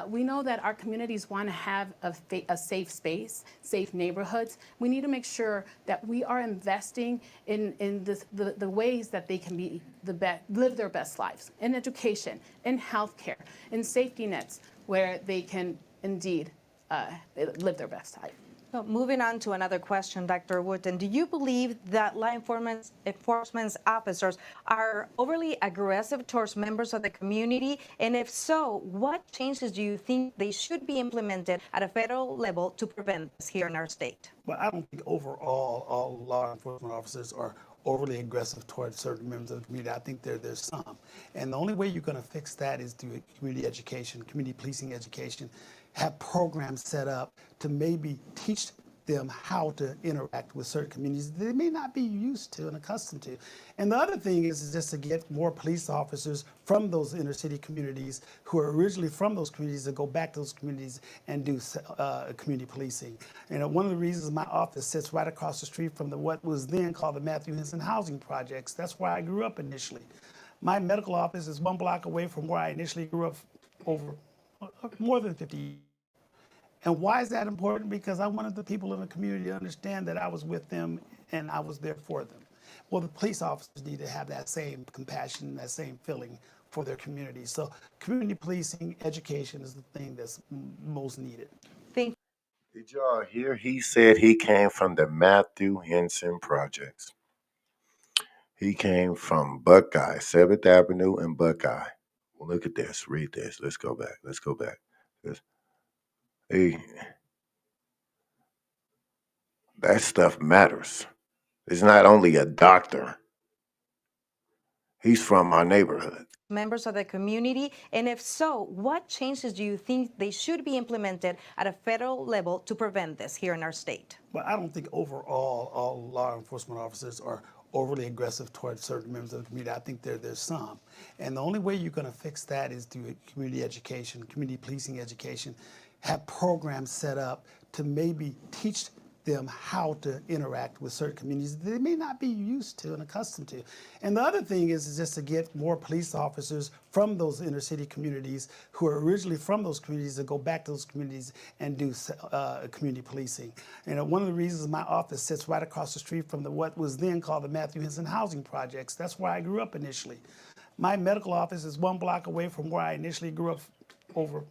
We know that our communities want to have a safe space, safe neighborhoods. We need to make sure that we are investing in the ways that they can live their best lives, in education, in healthcare, in safety nets, where they can indeed live their best life. Well, moving on to another question, Dr. Wooten, do you believe that law enforcement officers are overly aggressive towards members of the community? And if so, what changes do you think they should be implemented at a federal level to prevent this here in our state? Well, I don't think overall all law enforcement officers are overly aggressive towards certain members of the community. I think there's some. And the only way you're going to fix that is through community education, community policing education, have programs set up to maybe teach them how to interact with certain communities that they may not be used to and accustomed to. And the other thing is just to get more police officers from those inner city communities who are originally from those communities to go back to those communities and do community policing. And one of the reasons my office sits right across the street from what was then called the Matthew Henson Housing Projects. That's where I grew up initially. My medical office is 1 block away from where I initially grew up over more than 50 years. And why is that important? Because I wanted the people in the community to understand that I was with them and I was there for them. Well, the police officers need to have that same compassion, that same feeling for their community. So community policing, education is the thing that's most needed. Thank you. Did y'all hear? He said he came from the Matthew Henson Projects. He came from Buckeye, 7th Avenue and Buckeye. Well, look at this. Read this. Let's go back. Hey, that stuff matters. It's not only a doctor. He's from our neighborhood. Members of the community? And if so, what changes do you think they should be implemented at a federal level to prevent this here in our state? Well, I don't think overall all law enforcement officers are overly aggressive towards certain members of the community. I think there's some. And the only way you're going to fix that is through community education, community policing education, have programs set up to maybe teach them how to interact with certain communities that they may not be used to and accustomed to. And the other thing is just to get more police officers from those inner city communities who are originally from those communities to go back to those communities and do community policing. And one of the reasons my office sits right across the street from what was then called the Matthew Henson Housing Projects. That's where I grew up initially. My medical office is 1 block away from where I initially grew up over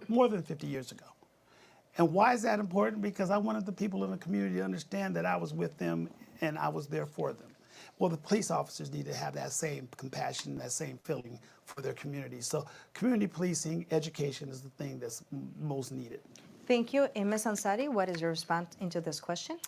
more than 50 years ago. And why is that important? Because I wanted the people in the community to understand that I was with them and I was there for them. Well, the police officers need to have that same compassion, that same feeling for their community. So community policing, education is the thing that's most needed. Thank you. And Ms. Ansari, what is your response into this question?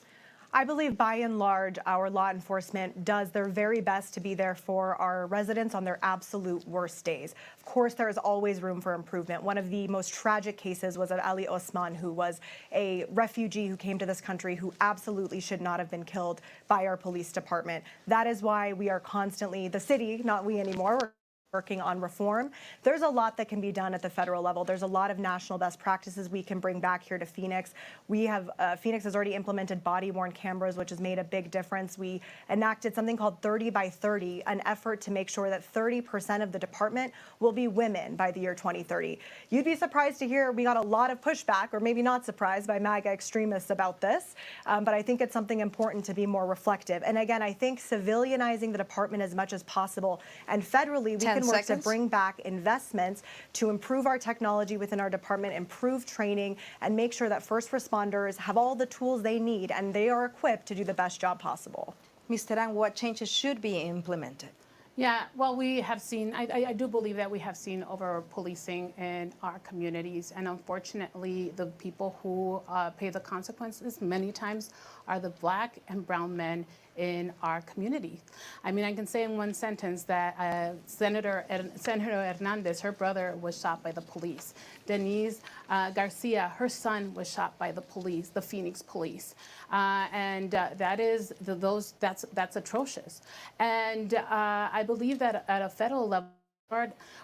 I believe by and large, our law enforcement does their very best to be there for our residents on their absolute worst days. Of course, there is always room for improvement. One of the most tragic cases was of Ali Osman, who was a refugee who came to this country who absolutely should not have been killed by our police department. That is why we are constantly, the city, not we anymore, we're working on reform. There's a lot that can be done at the federal level. There's a lot of national best practices we can bring back here to Phoenix. We have, Phoenix has already implemented body-worn cameras, which has made a big difference. We enacted something called 30 by 30, an effort to make sure that 30% of the department will be women by the year 2030. You'd be surprised to hear we got a lot of pushback, or maybe not surprised, by MAGA extremists about this, but I think it's something important to be more reflective. And again, I think civilianizing the department as much as possible, and federally, we can work to bring back investments to improve our technology within our department, improve training, and make sure that first responders have all the tools they need and they are equipped to do the best job possible. Ms. Teran, what changes should be implemented? Yeah, well, we have seen, I do believe that we have seen over policing in our communities, and unfortunately, the people who pay the consequences many times are the Black and brown men in our community. I mean, I can say in one sentence that Senator Hernandez, her brother, was shot by the police. Denise Garcia, her son, was shot by the police, the Phoenix police, and that's atrocious. And I believe that at a federal level,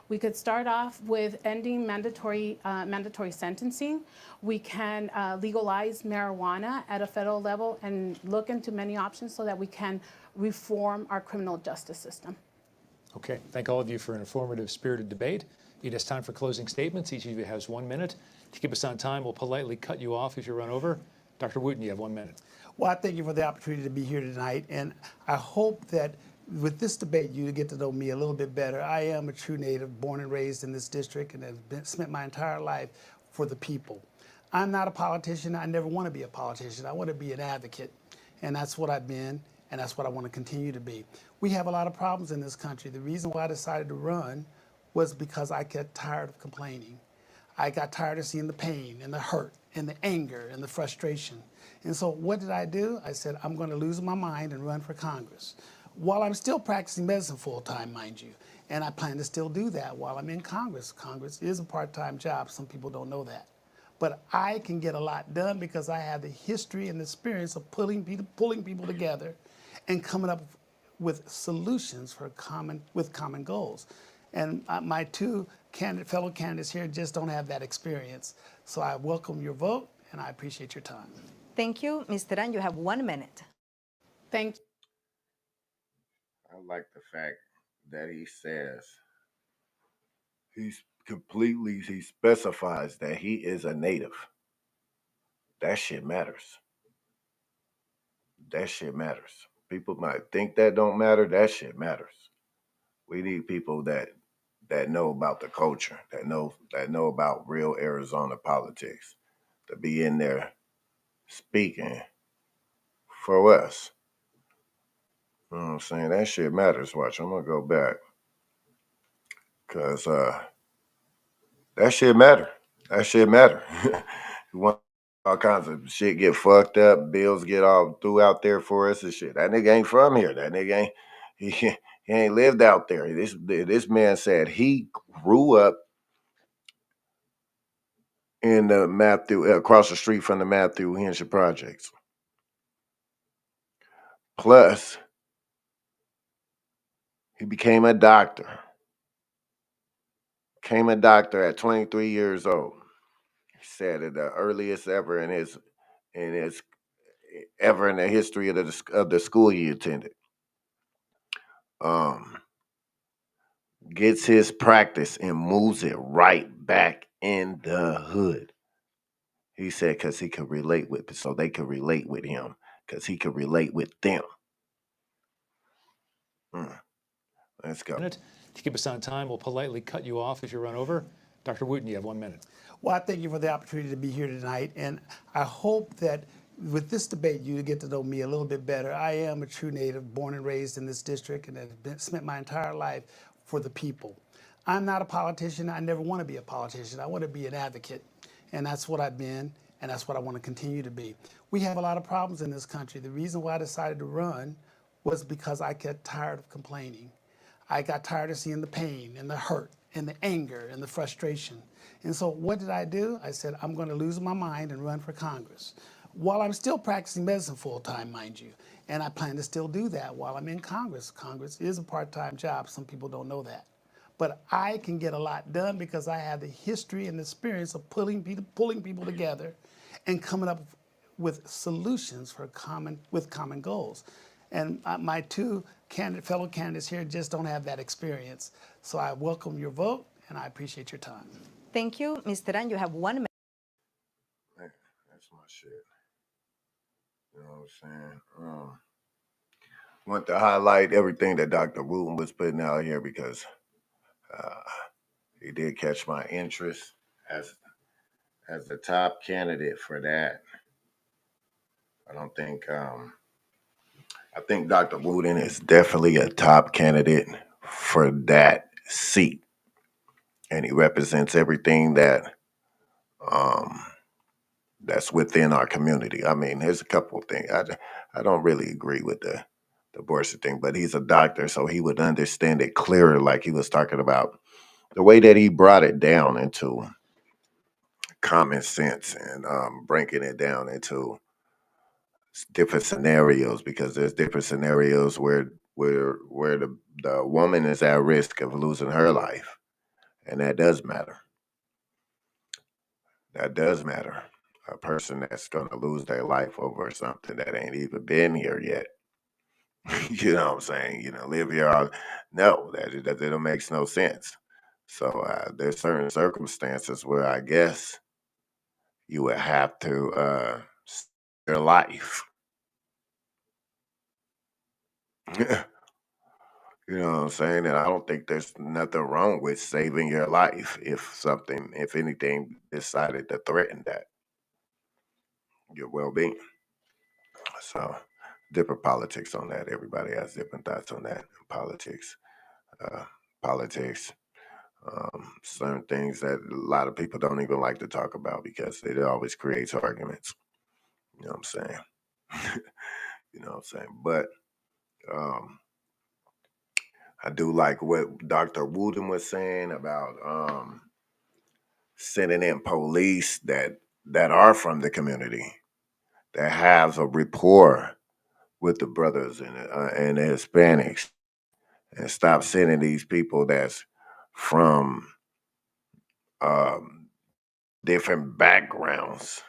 we could start off with ending mandatory sentencing. We can legalize marijuana at a federal level and look into many options so that we can reform our criminal justice system. Okay, thank all of you for an informative, spirited debate. It is time for closing statements. Each of you has 1 minute. To keep us on time, we'll politely cut you off if you run over. Dr. Wooten, you have 1 minute. Well, I thank you for the opportunity to be here tonight, and I hope that with this debate, you get to know me a little bit better. I am a true native, born and raised in this district, and have spent my entire life for the people. I'm not a politician. I never want to be a politician. I want to be an advocate. And that's what I've been, and that's what I want to continue to be. We have a lot of problems in this country. The reason why I decided to run was because I got tired of complaining. I got tired of seeing the pain and the hurt and the anger and the frustration. And so what did I do? I said, I'm going to lose my mind and run for Congress. While I'm still practicing medicine full time, mind you. And I plan to still do that while I'm in Congress. Congress is a part-time job. Some people don't know that. But I can get a lot done because I have the history and the experience of pulling people together and coming up with solutions for common goals. And my two fellow candidates here just don't have that experience. So I welcome your vote and I appreciate your time. Thank you. Mr. Duane, you have 1 minute. Thank I like the fact that he says he specifies that he is a native. That shit matters. That shit matters. People might think that don't matter. That shit matters. We need people that know about the culture, that know about real Arizona politics, to be in there speaking for us. You know what I'm saying? That shit matters. Watch, I'm gonna go back. Cause that shit matter. That shit matter. You want all kinds of shit get fucked up, bills get all threw out there for us and shit. That nigga ain't from here. That nigga ain't he ain't lived out there. This man said he grew up in the Matthew across the street from the Matthew Henshaw projects. Plus, he became a doctor. Became a doctor at 23 years old. He said at the earliest ever in his ever in the history of the school he attended. Gets his practice and moves it right back in the hood. He said because he could relate with, so they could relate with him because he could relate with them. Let's go. To keep us on time, we'll politely cut you off if you run over. Dr. Wooten, you have 1 minute. Well, I thank you for the opportunity to be here tonight, and I hope that with this debate you get to know me a little bit better. I am a true native, born and raised in this district, and have spent my entire life for the people. I'm not a politician. I never want to be a politician. I want to be an advocate, and that's what I've been, and that's what I want to continue to be. We have a lot of problems in this country. The reason why I decided to run was because I got tired of complaining. I got tired of seeing the pain and the hurt and the anger and the frustration. And so what did I do? I said, I'm going to lose my mind and run for Congress. While I'm still practicing medicine full time, mind you. And I plan to still do that while I'm in Congress. Congress is a part-time job. Some people don't know that. But I can get a lot done because I have the history and the experience of pulling people together and coming up with solutions for common goals. And my two fellow candidates here just don't have that experience. So I welcome your vote and I appreciate your time. Thank you. Mr. Duane, you have 1 minute. Man, that's my shit. You know what I'm saying? Want to highlight everything that Dr. Wooten was putting out here because he did catch my interest as the top candidate for that. I think Dr. Wooten is definitely a top candidate for that seat. And he represents everything that that's within our community. I mean, there's a couple of things. I don't really agree with the abortion thing, but he's a doctor, so he would understand it clearer, like he was talking about. The way that he brought it down into common sense and breaking it down into different scenarios, because there's different scenarios where the woman is at risk of losing her life, and that does matter. That does matter. A person that's going to lose their life over something that ain't even been here yet. You know what I'm saying? You know, live here. No, that don't makes no sense. So there's certain circumstances where I guess you would have to save your life. You know what I'm saying? And I don't think there's nothing wrong with saving your life if anything decided to threaten that. your well-being. So different politics on that. Everybody has different thoughts on that. Politics, uh, politics, certain things that a lot of people don't even like to talk about because it always creates arguments. You know what I'm saying? You know what I'm saying? But um, I do like what Dr. Wooten was saying about sending in police that are from the community, that have a rapport with the brothers and the Hispanics, and stop sending these people that's from um, different backgrounds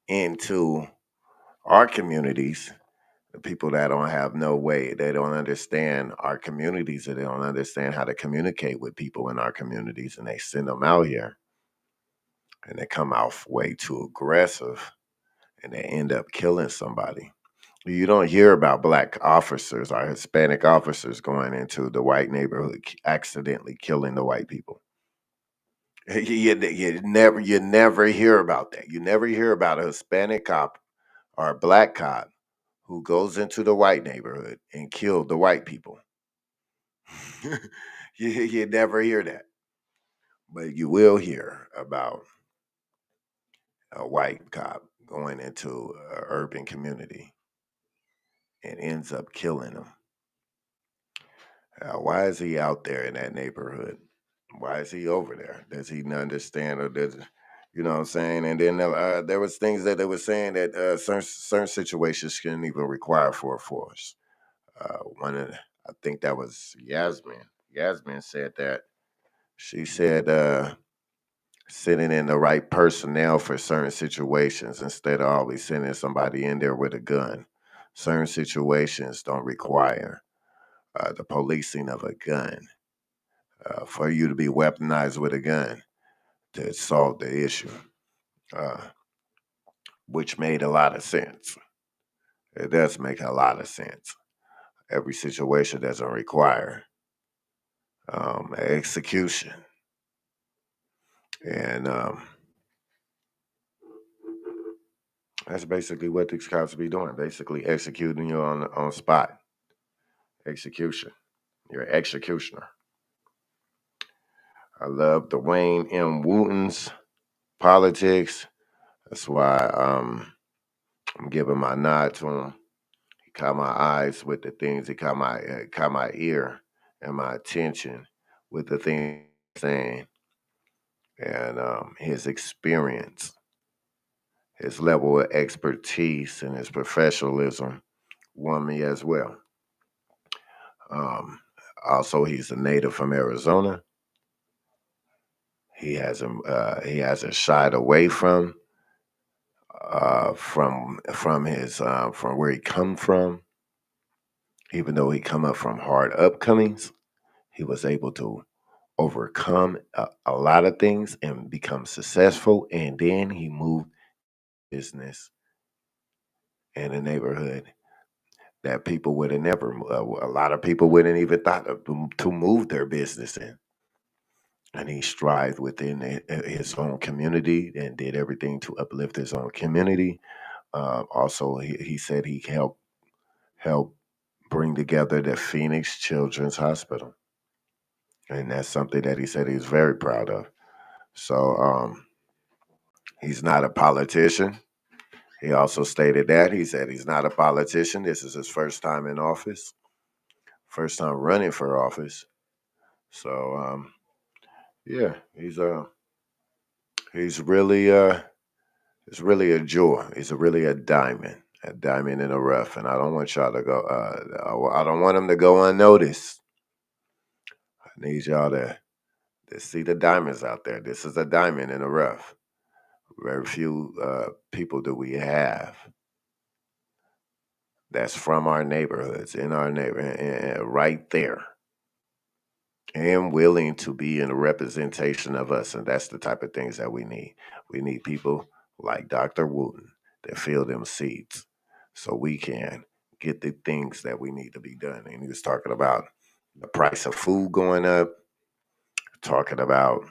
into our communities. The people that don't have no way, they don't understand our communities, or they don't understand how to communicate with people in our communities, and they send them out here, and they come out way too aggressive, and they end up killing somebody. You don't hear about black officers or Hispanic officers going into the white neighborhood accidentally killing the white people. You never hear about that. You never hear about a Hispanic cop or a black cop who goes into the white neighborhood and killed the white people. You never hear that. But you will hear about a white cop going into an urban community and ends up killing them. Why is he out there in that neighborhood? Why is he over there? Does he not understand, or does you know what I'm saying? And then there was things that they were saying that certain situations shouldn't even require for a force. I think that was Yasmin. Yasmin said that. She said sending in the right personnel for certain situations instead of always sending somebody in there with a gun. Certain situations don't require the policing of a gun, for you to be weaponized with a gun to solve the issue, uh, which made a lot of sense. It does make a lot of sense. Every situation doesn't require execution. And that's basically what these cops be doing, basically executing you on spot. Execution. You're an executioner. I love Duane M. Wooten's politics. That's why I'm giving my nod to him. He caught my eyes with the things. He caught my ear and my attention with the things he's saying, and his experience, his level of expertise, and his professionalism won me as well. Um, Also, he's a native from Arizona. He hasn't shied away from his from where he come from. Even though he come up from hard upcomings, he was able to overcome a lot of things and become successful. And then he moved business in a neighborhood that people would have never. A lot of people wouldn't even thought of to move their business in. And he strived within his own community and did everything to uplift his own community. Also, he said he helped bring together the Phoenix Children's Hospital, and that's something that he said he's very proud of. So he's not a politician. He also stated that he said he's not a politician. This is his first time in office, first time running for office. So yeah, he's really it's really a jewel. It's really a diamond in the rough. And I don't want y'all to go. I don't want him to go unnoticed. I need y'all to see the diamonds out there. This is a diamond in the rough. Very few people do we have that's from our neighborhoods, in our neighborhood, right there, and willing to be in a representation of us. And that's the type of things that we need. We need people like Dr. Wooten that fill them seats so we can get the things that we need to be done. And he was talking about the price of food going up, talking about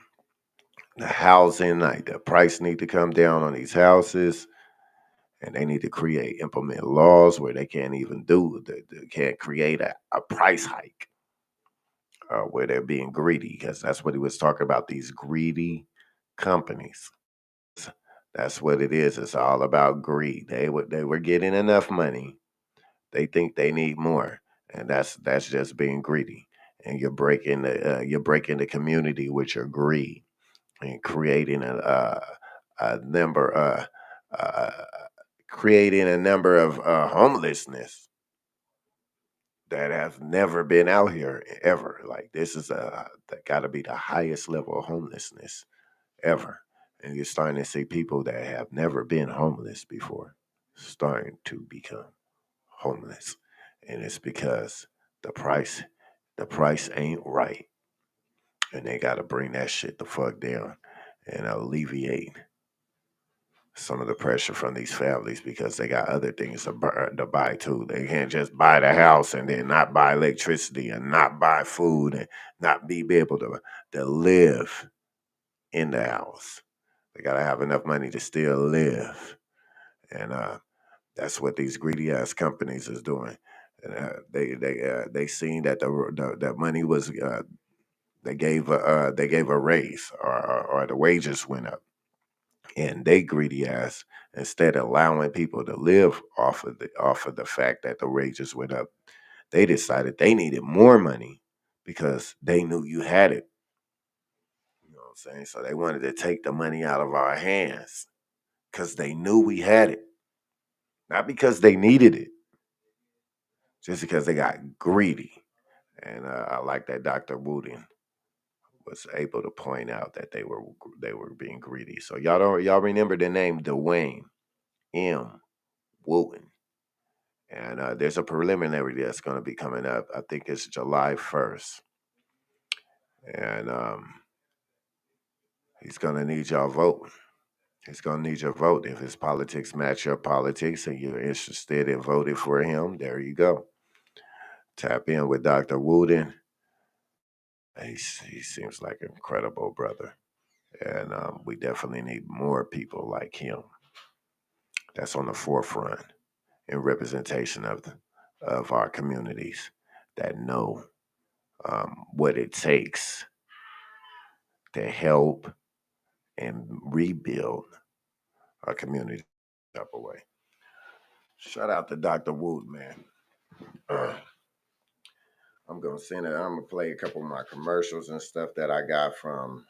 the housing, like the price need to come down on these houses. And they need to implement laws where they can't even they can't create a price hike where they're being greedy, because that's what he was talking about, these greedy companies. That's what it is. It's all about greed. They were getting enough money. They think they need more, and that's just being greedy. And you're breaking the community with your greed and creating a number uh, creating a number of homelessness that have never been out here ever. Like, this is got to be the highest level of homelessness ever. And you're starting to see people that have never been homeless before starting to become homeless. And it's because the price the price ain't right. And they got to bring that shit the fuck down and alleviate some of the pressure from these families, because they got other things to buy too. They can't just buy the house and then not buy electricity and not buy food and not be able to live in the house. They got to have enough money to still live. And that's what these greedy ass companies is doing. And they seen that the money was they gave a raise, or the wages went up, and they greedy ass, instead of allowing people to live off of the fact that the wages went up, they decided they needed more money because they knew you had it. You know what I'm saying? So they wanted to take the money out of our hands because they knew we had it, not because they needed it, just because they got greedy. And I like that Dr. Wooten was able to point out that they were being greedy. So y'all remember the name Duane M. Wooten. And there's a preliminary that's going to be coming up. I think it's July 1st. And he's going to need y'all vote. He's going to need your vote. If his politics match your politics and you're interested in voting for him, there you go. Tap in with Dr. Wooten. He seems like an incredible brother. And we definitely need more people like him that's on the forefront in representation of our communities, that know what it takes to help and rebuild our community type of way. Shout out to Dr. Wood, man. I'm gonna play a couple of my commercials and stuff that I got from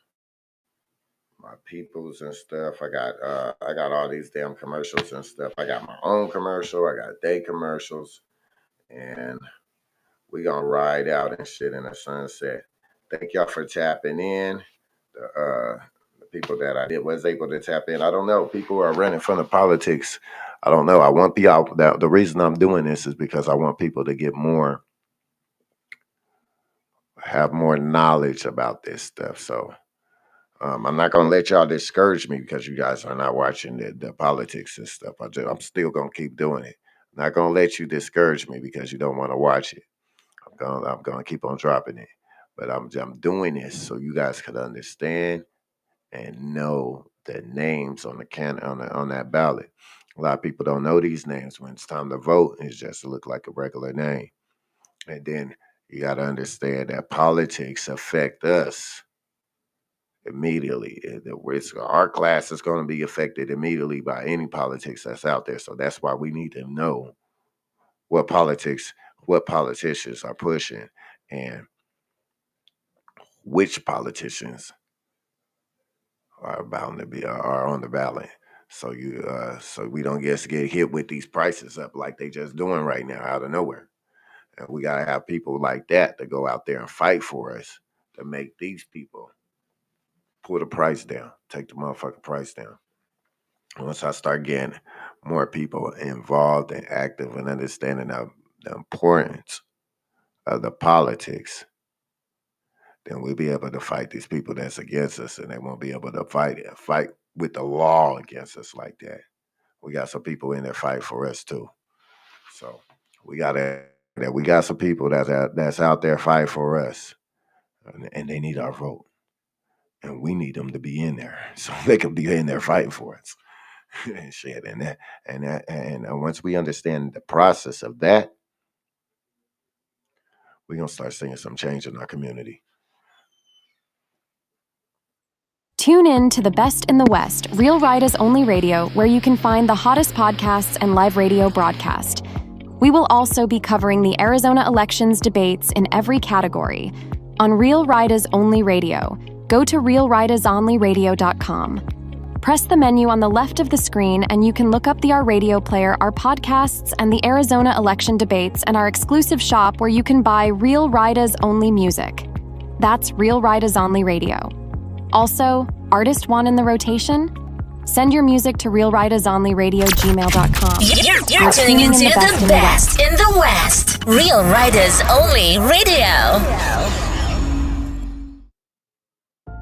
my peoples and stuff. I got all these damn commercials and stuff. I got my own commercial, I got day commercials, and we gonna ride out and shit in the sunset. Thank y'all for tapping in. The people that I was able to tap in, I don't know. People are running from the politics. I don't know. I want people. The reason I'm doing this is because I want people to have more knowledge about this stuff. So I'm not gonna let y'all discourage me because you guys are not watching the politics and stuff. I'm still gonna keep doing it. I'm not gonna let you discourage me because you don't want to watch it. I'm gonna keep on dropping it. But I'm doing this so you guys could understand and know the names on on that ballot. A lot of people don't know these names. When it's time to vote, it's just to look like a regular name. And then you got to understand that politics affect us immediately. Our class is going to be affected immediately by any politics that's out there. So that's why we need to know what politicians are pushing, and which politicians are bound to be are on the ballot. So so we don't just get hit with these prices up like they just doing right now out of nowhere. And we gotta have people like that to go out there and fight for us to make these people pull the price down, take the motherfucking price down. Once I start getting more people involved and active and understanding of the importance of the politics, then we'll be able to fight these people that's against us, and they won't be able to fight with the law against us like that. We got some people in there fight for us too. So we got some people that's out there fight for us, and they need our vote, and we need them to be in there so they can be in there fighting for us. Shit, and once we understand the process of that, we're gonna start seeing some change in our community. Tune in to the Best in the West, Real Rida's Only Radio, where you can find the hottest podcasts and live radio broadcast. We will also be covering the Arizona elections debates in every category. On Real Rida's Only Radio, go to realridasonlyradio.com. Press the menu on the left of the screen and you can look up the Our Radio player, our podcasts, and the Arizona election debates and our exclusive shop where you can buy Real Rida's Only music. That's Real Rida's Only Radio. Also, artist want in the rotation? Send your music to realridasonlyradio@gmail.com. You're tuning into the best in the West. Real Rida's Only Radio.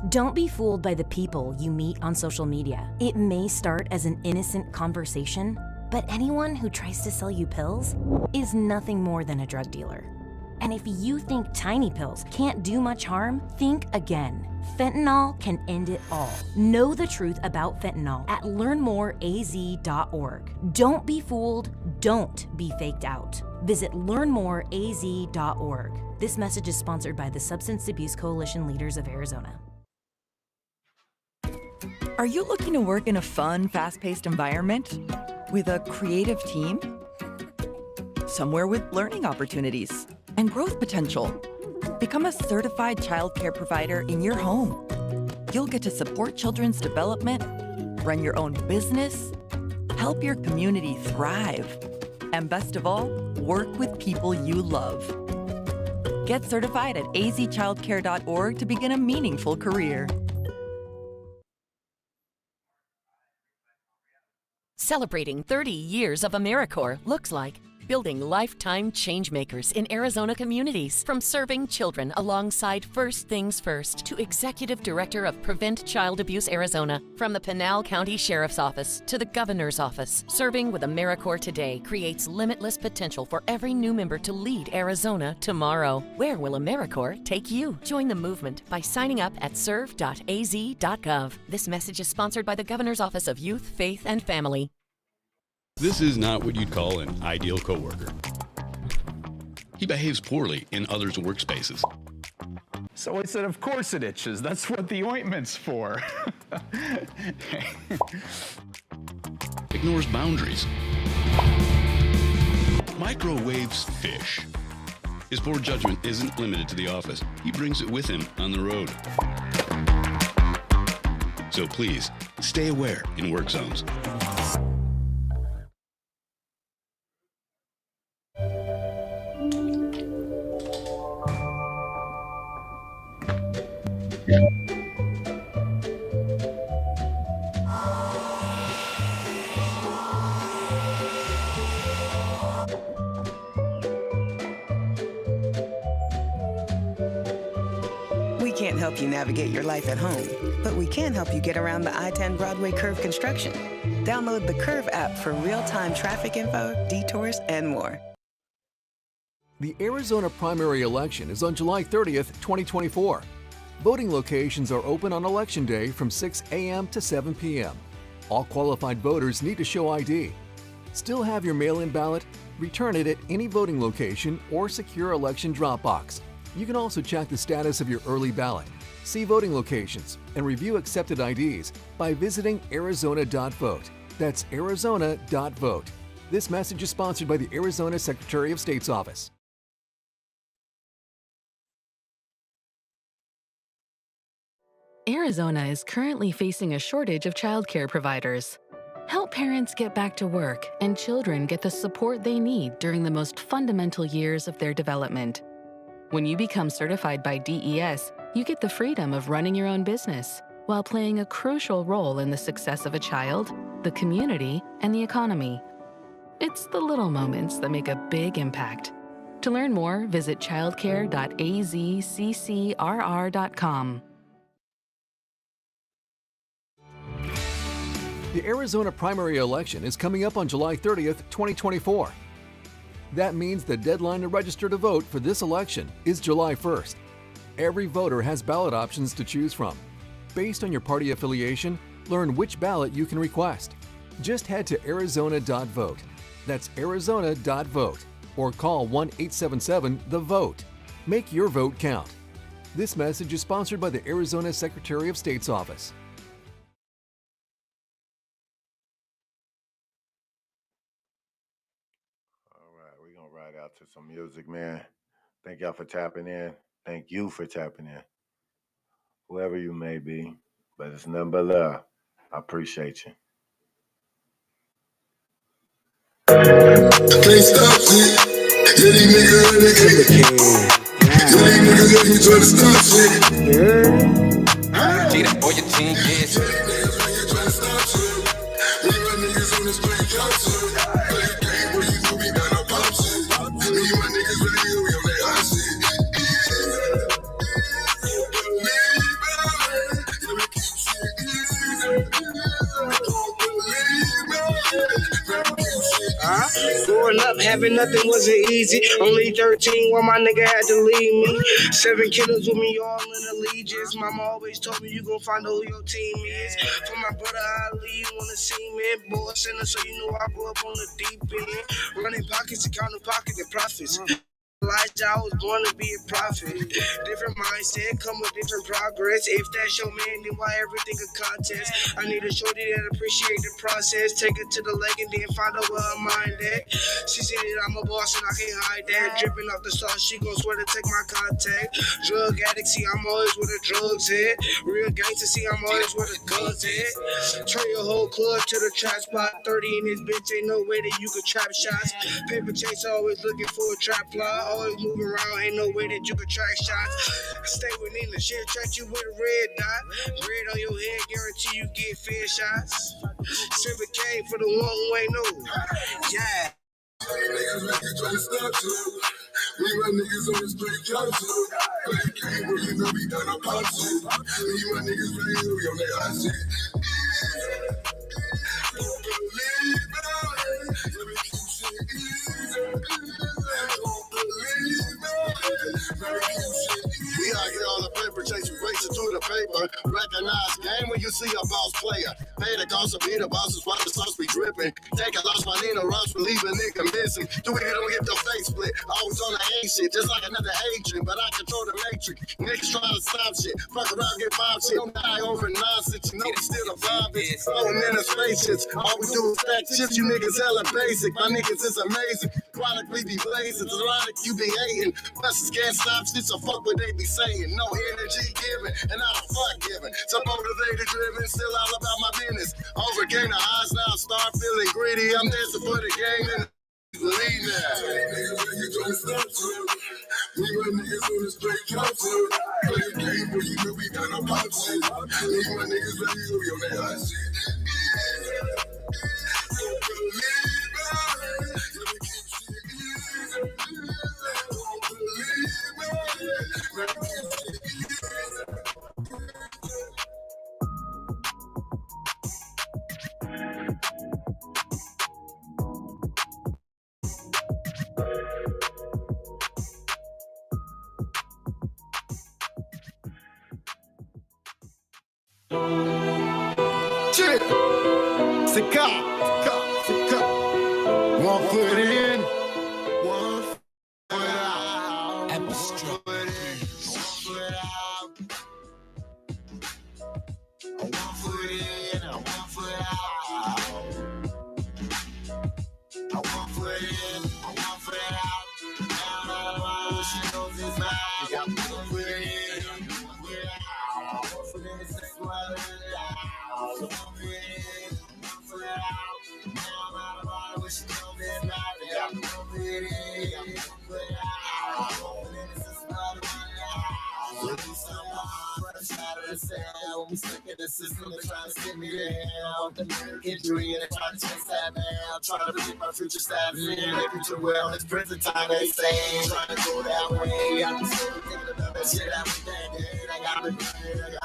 Don't be fooled by the people you meet on social media. It may start as an innocent conversation, but anyone who tries to sell you pills is nothing more than a drug dealer. And if you think tiny pills can't do much harm, think again. Fentanyl can end it all. Know the truth about fentanyl at learnmoreaz.org. Don't be fooled. Don't be faked out. Visit learnmoreaz.org. This message is sponsored by the Substance Abuse Coalition Leaders of Arizona. Are you looking to work in a fun, fast-paced environment with a creative team? Somewhere with learning opportunities and growth potential. Become a certified child care provider in your home. You'll get to support children's development, run your own business, help your community thrive, and best of all, work with people you love. Get certified at azchildcare.org to begin a meaningful career. Celebrating 30 years of AmeriCorps looks like building lifetime changemakers in Arizona communities. From serving children alongside First Things First to Executive Director of Prevent Child Abuse Arizona. From the Pinal County Sheriff's Office to the Governor's Office, serving with AmeriCorps today creates limitless potential for every new member to lead Arizona tomorrow. Where will AmeriCorps take you? Join the movement by signing up at serve.az.gov. This message is sponsored by the Governor's Office of Youth, Faith, and Family. This is not what you'd call an ideal coworker. He behaves poorly in others' workspaces. So I said, of course it itches. That's what the ointment's for. Ignores boundaries. Microwaves fish. His poor judgment isn't limited to the office. He brings it with him on the road. So please, stay aware in work zones. We can't help you navigate your life at home, but we can help you get around the I-10 Broadway Curve construction. Download the Curve app for real-time traffic info, detours, and more. The Arizona primary election is on July 30th, 2024. Voting locations are open on Election Day from 6 a.m. to 7 p.m. All qualified voters need to show ID. Still have your mail-in ballot? Return it at any voting location or secure election drop box. You can also check the status of your early ballot, see voting locations, and review accepted IDs by visiting arizona.vote. That's arizona.vote. This message is sponsored by the Arizona Secretary of State's office. Arizona is currently facing a shortage of childcare providers. Help parents get back to work and children get the support they need during the most fundamental years of their development. When you become certified by DES, you get the freedom of running your own business while playing a crucial role in the success of a child, the community, and the economy. It's the little moments that make a big impact. To learn more, visit childcare.azccrr.com. The Arizona primary election is coming up on July 30th, 2024. That means the deadline to register to vote for this election is July 1st. Every voter has ballot options to choose from. Based on your party affiliation, learn which ballot you can request. Just head to Arizona.vote. That's Arizona.vote. Or call 1-877-THE-VOTE. Make your vote count. This message is sponsored by the Arizona Secretary of State's office. All right, we're going to ride out to some music, man. Thank y'all for tapping in. Thank you for tapping in. Whoever you may be, but it's nothing but love. I appreciate you. Can't stop shit. Yeah, these niggas got me trying to stop shit. G, that boy, your team, yes. Trying to stop shit. We my niggas on the street, drop shit. Play a game where you know we got no pop shit. Me and my niggas really here, we on that hot shit. Growing up, having nothing wasn't easy. Only 13 when my nigga had to leave me. 7 killers with me all in allegiance. Mama always told me you gon' find out who your team is. For my brother Ali, you wanna see me. Boy, center, so you know I grew up on the deep end. Running pockets and counting pockets and profits. I was born to be a prophet. Different mindset, come with different progress. If that's your man, then why everything a contest? I need a shorty that appreciate the process. Take it to the lake and then find out where her mind at. She said that I'm a boss and I can't hide that. Dripping off the sauce, she gon' swear to take my contact. Drug addict, see I'm always where the drugs at. Real gangster, see I'm always where the guns at. Turn your whole club to the trap spot. 30 in this bitch, ain't no way that you could trap shots. Paper chase always looking for a trap plot. Always moving around, ain't no way that you could track shots. Stay within the shit, track you with a red dot. Red on your head, guarantee you get fair shots. 7K for the one who ain't know. Yeah. Niggas like you trying to stop you. Me my niggas on the street, drop shit. Play a game where you know we got no pop shit. Me my niggas really here, we on that hot shit. Don't believe it. Let me keep shit easy. Don't believe it. We out here on the paper chasing racing through the paper. Recognize game when you see a boss player. Pay the cost of being a boss is why the sauce be dripping. Take a loss, my Nina Ross for leaving nigga missing. Do it, don't get the face split. Always on the A shit, just like another agent. But I control the matrix. Niggas try to stop shit. Fuck around, get bomb shit. Don't die over nonsense. You know we still a bomb bitch. Floating in the spaceships. All we do is stack chips. You niggas hella basic. My niggas is amazing. Chronically be blazing. Ironic, you be hating. Busters can't stop shit, so fuck what they be saying. No energy given, and not a fuck given. So motivated, driven, still all about my business. Overcame the odds, now start feeling greedy. I'm dancing for the game, and believe me. Niggas like you trying to stop you. Me my niggas on the street, drop shit. Play a game where you know we got no pop shit. Me my niggas really here, we on that hot shit. Don't believe it. Let me keep shit easy. Don't believe it. Let me keep shit easy. Chick, Sika, Sika. 1 foot in, 1 foot out. One foot out. 1 foot in, 1 foot out. 1 foot in, 1 foot out. Now she knows it's out. Got 1 foot in, 1 foot out. 1 foot in, 6 foot out. 1 foot in, 1 foot out. Now she knows it's out. Got 1 foot in, 1 foot out. 1 foot in, 6 foot out. We'll be someone fresh out of the cell. We stuck in the system, they're trying to get me down. The lyric injury and they're trying to chase that now. Trying to predict my future status in their future well. It's prison time, they say. Trying to go that way. I'm still thinking about that shit every day. I got me thinking,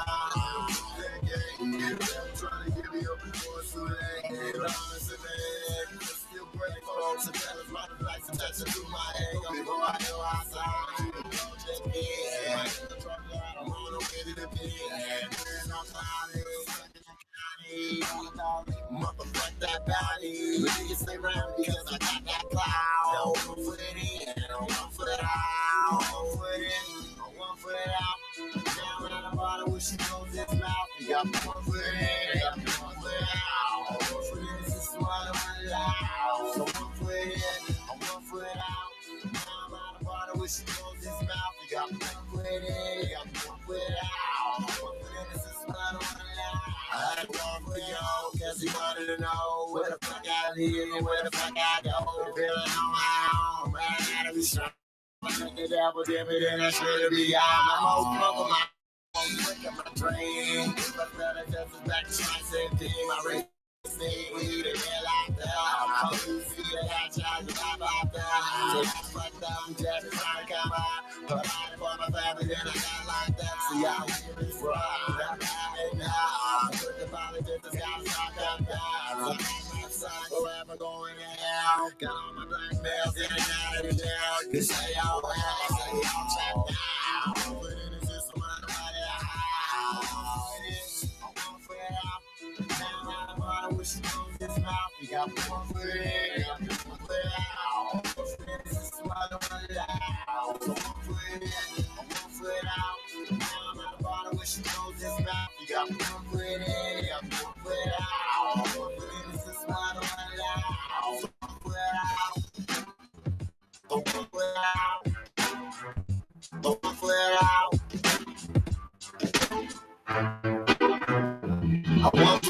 trying to get me up before it's too late. Honestly, man, still praying for folks and tell us my life and touch it through my head. Before I go outside to the project, yeah. I'm on the way to the bed. Motherfuck that in, one foot out, one foot in, one foot out. Down at the bottom when she closes his mouth. You got one foot in, you got one foot out. One foot in, this is what I'm allowed. So one foot in, one foot out. Down at the bottom when she closes his mouth. You got one foot in, you got one foot out. One foot in, this is what I'm allowed. I had one for you, cause he wanted to know where the fuck I live, where the fuck I go. Feeling on my own, man, I gotta be strong. I think the devil did me, then I should be out. I'm old smoke of my own, look at my dream. But better just as back to my same team. I raised see weed and get locked up. I hope you see the hot shots and pop out there. So I fucked up, I'm just trying to come out. Provided for my family, then I got locked up. See, I hear this wrong. I'm having now. Put the politics, I got locked up now. So my son, forever going to hell. Got all my blackmails in and out of the jail. You say y'all well, I say y'all trapped now. Put in the system, I'm out of how it is. I'm one foot out. Down at the bottom when she closes his mouth. You got one foot in, you got one foot out. This is what I'm allowed. So one foot in, one foot out. Down at the bottom when she closes his mouth. You got one foot in, you got one foot out. One foot in, this is what I'm allowed. So one foot out. So one foot out. So one foot out. I want to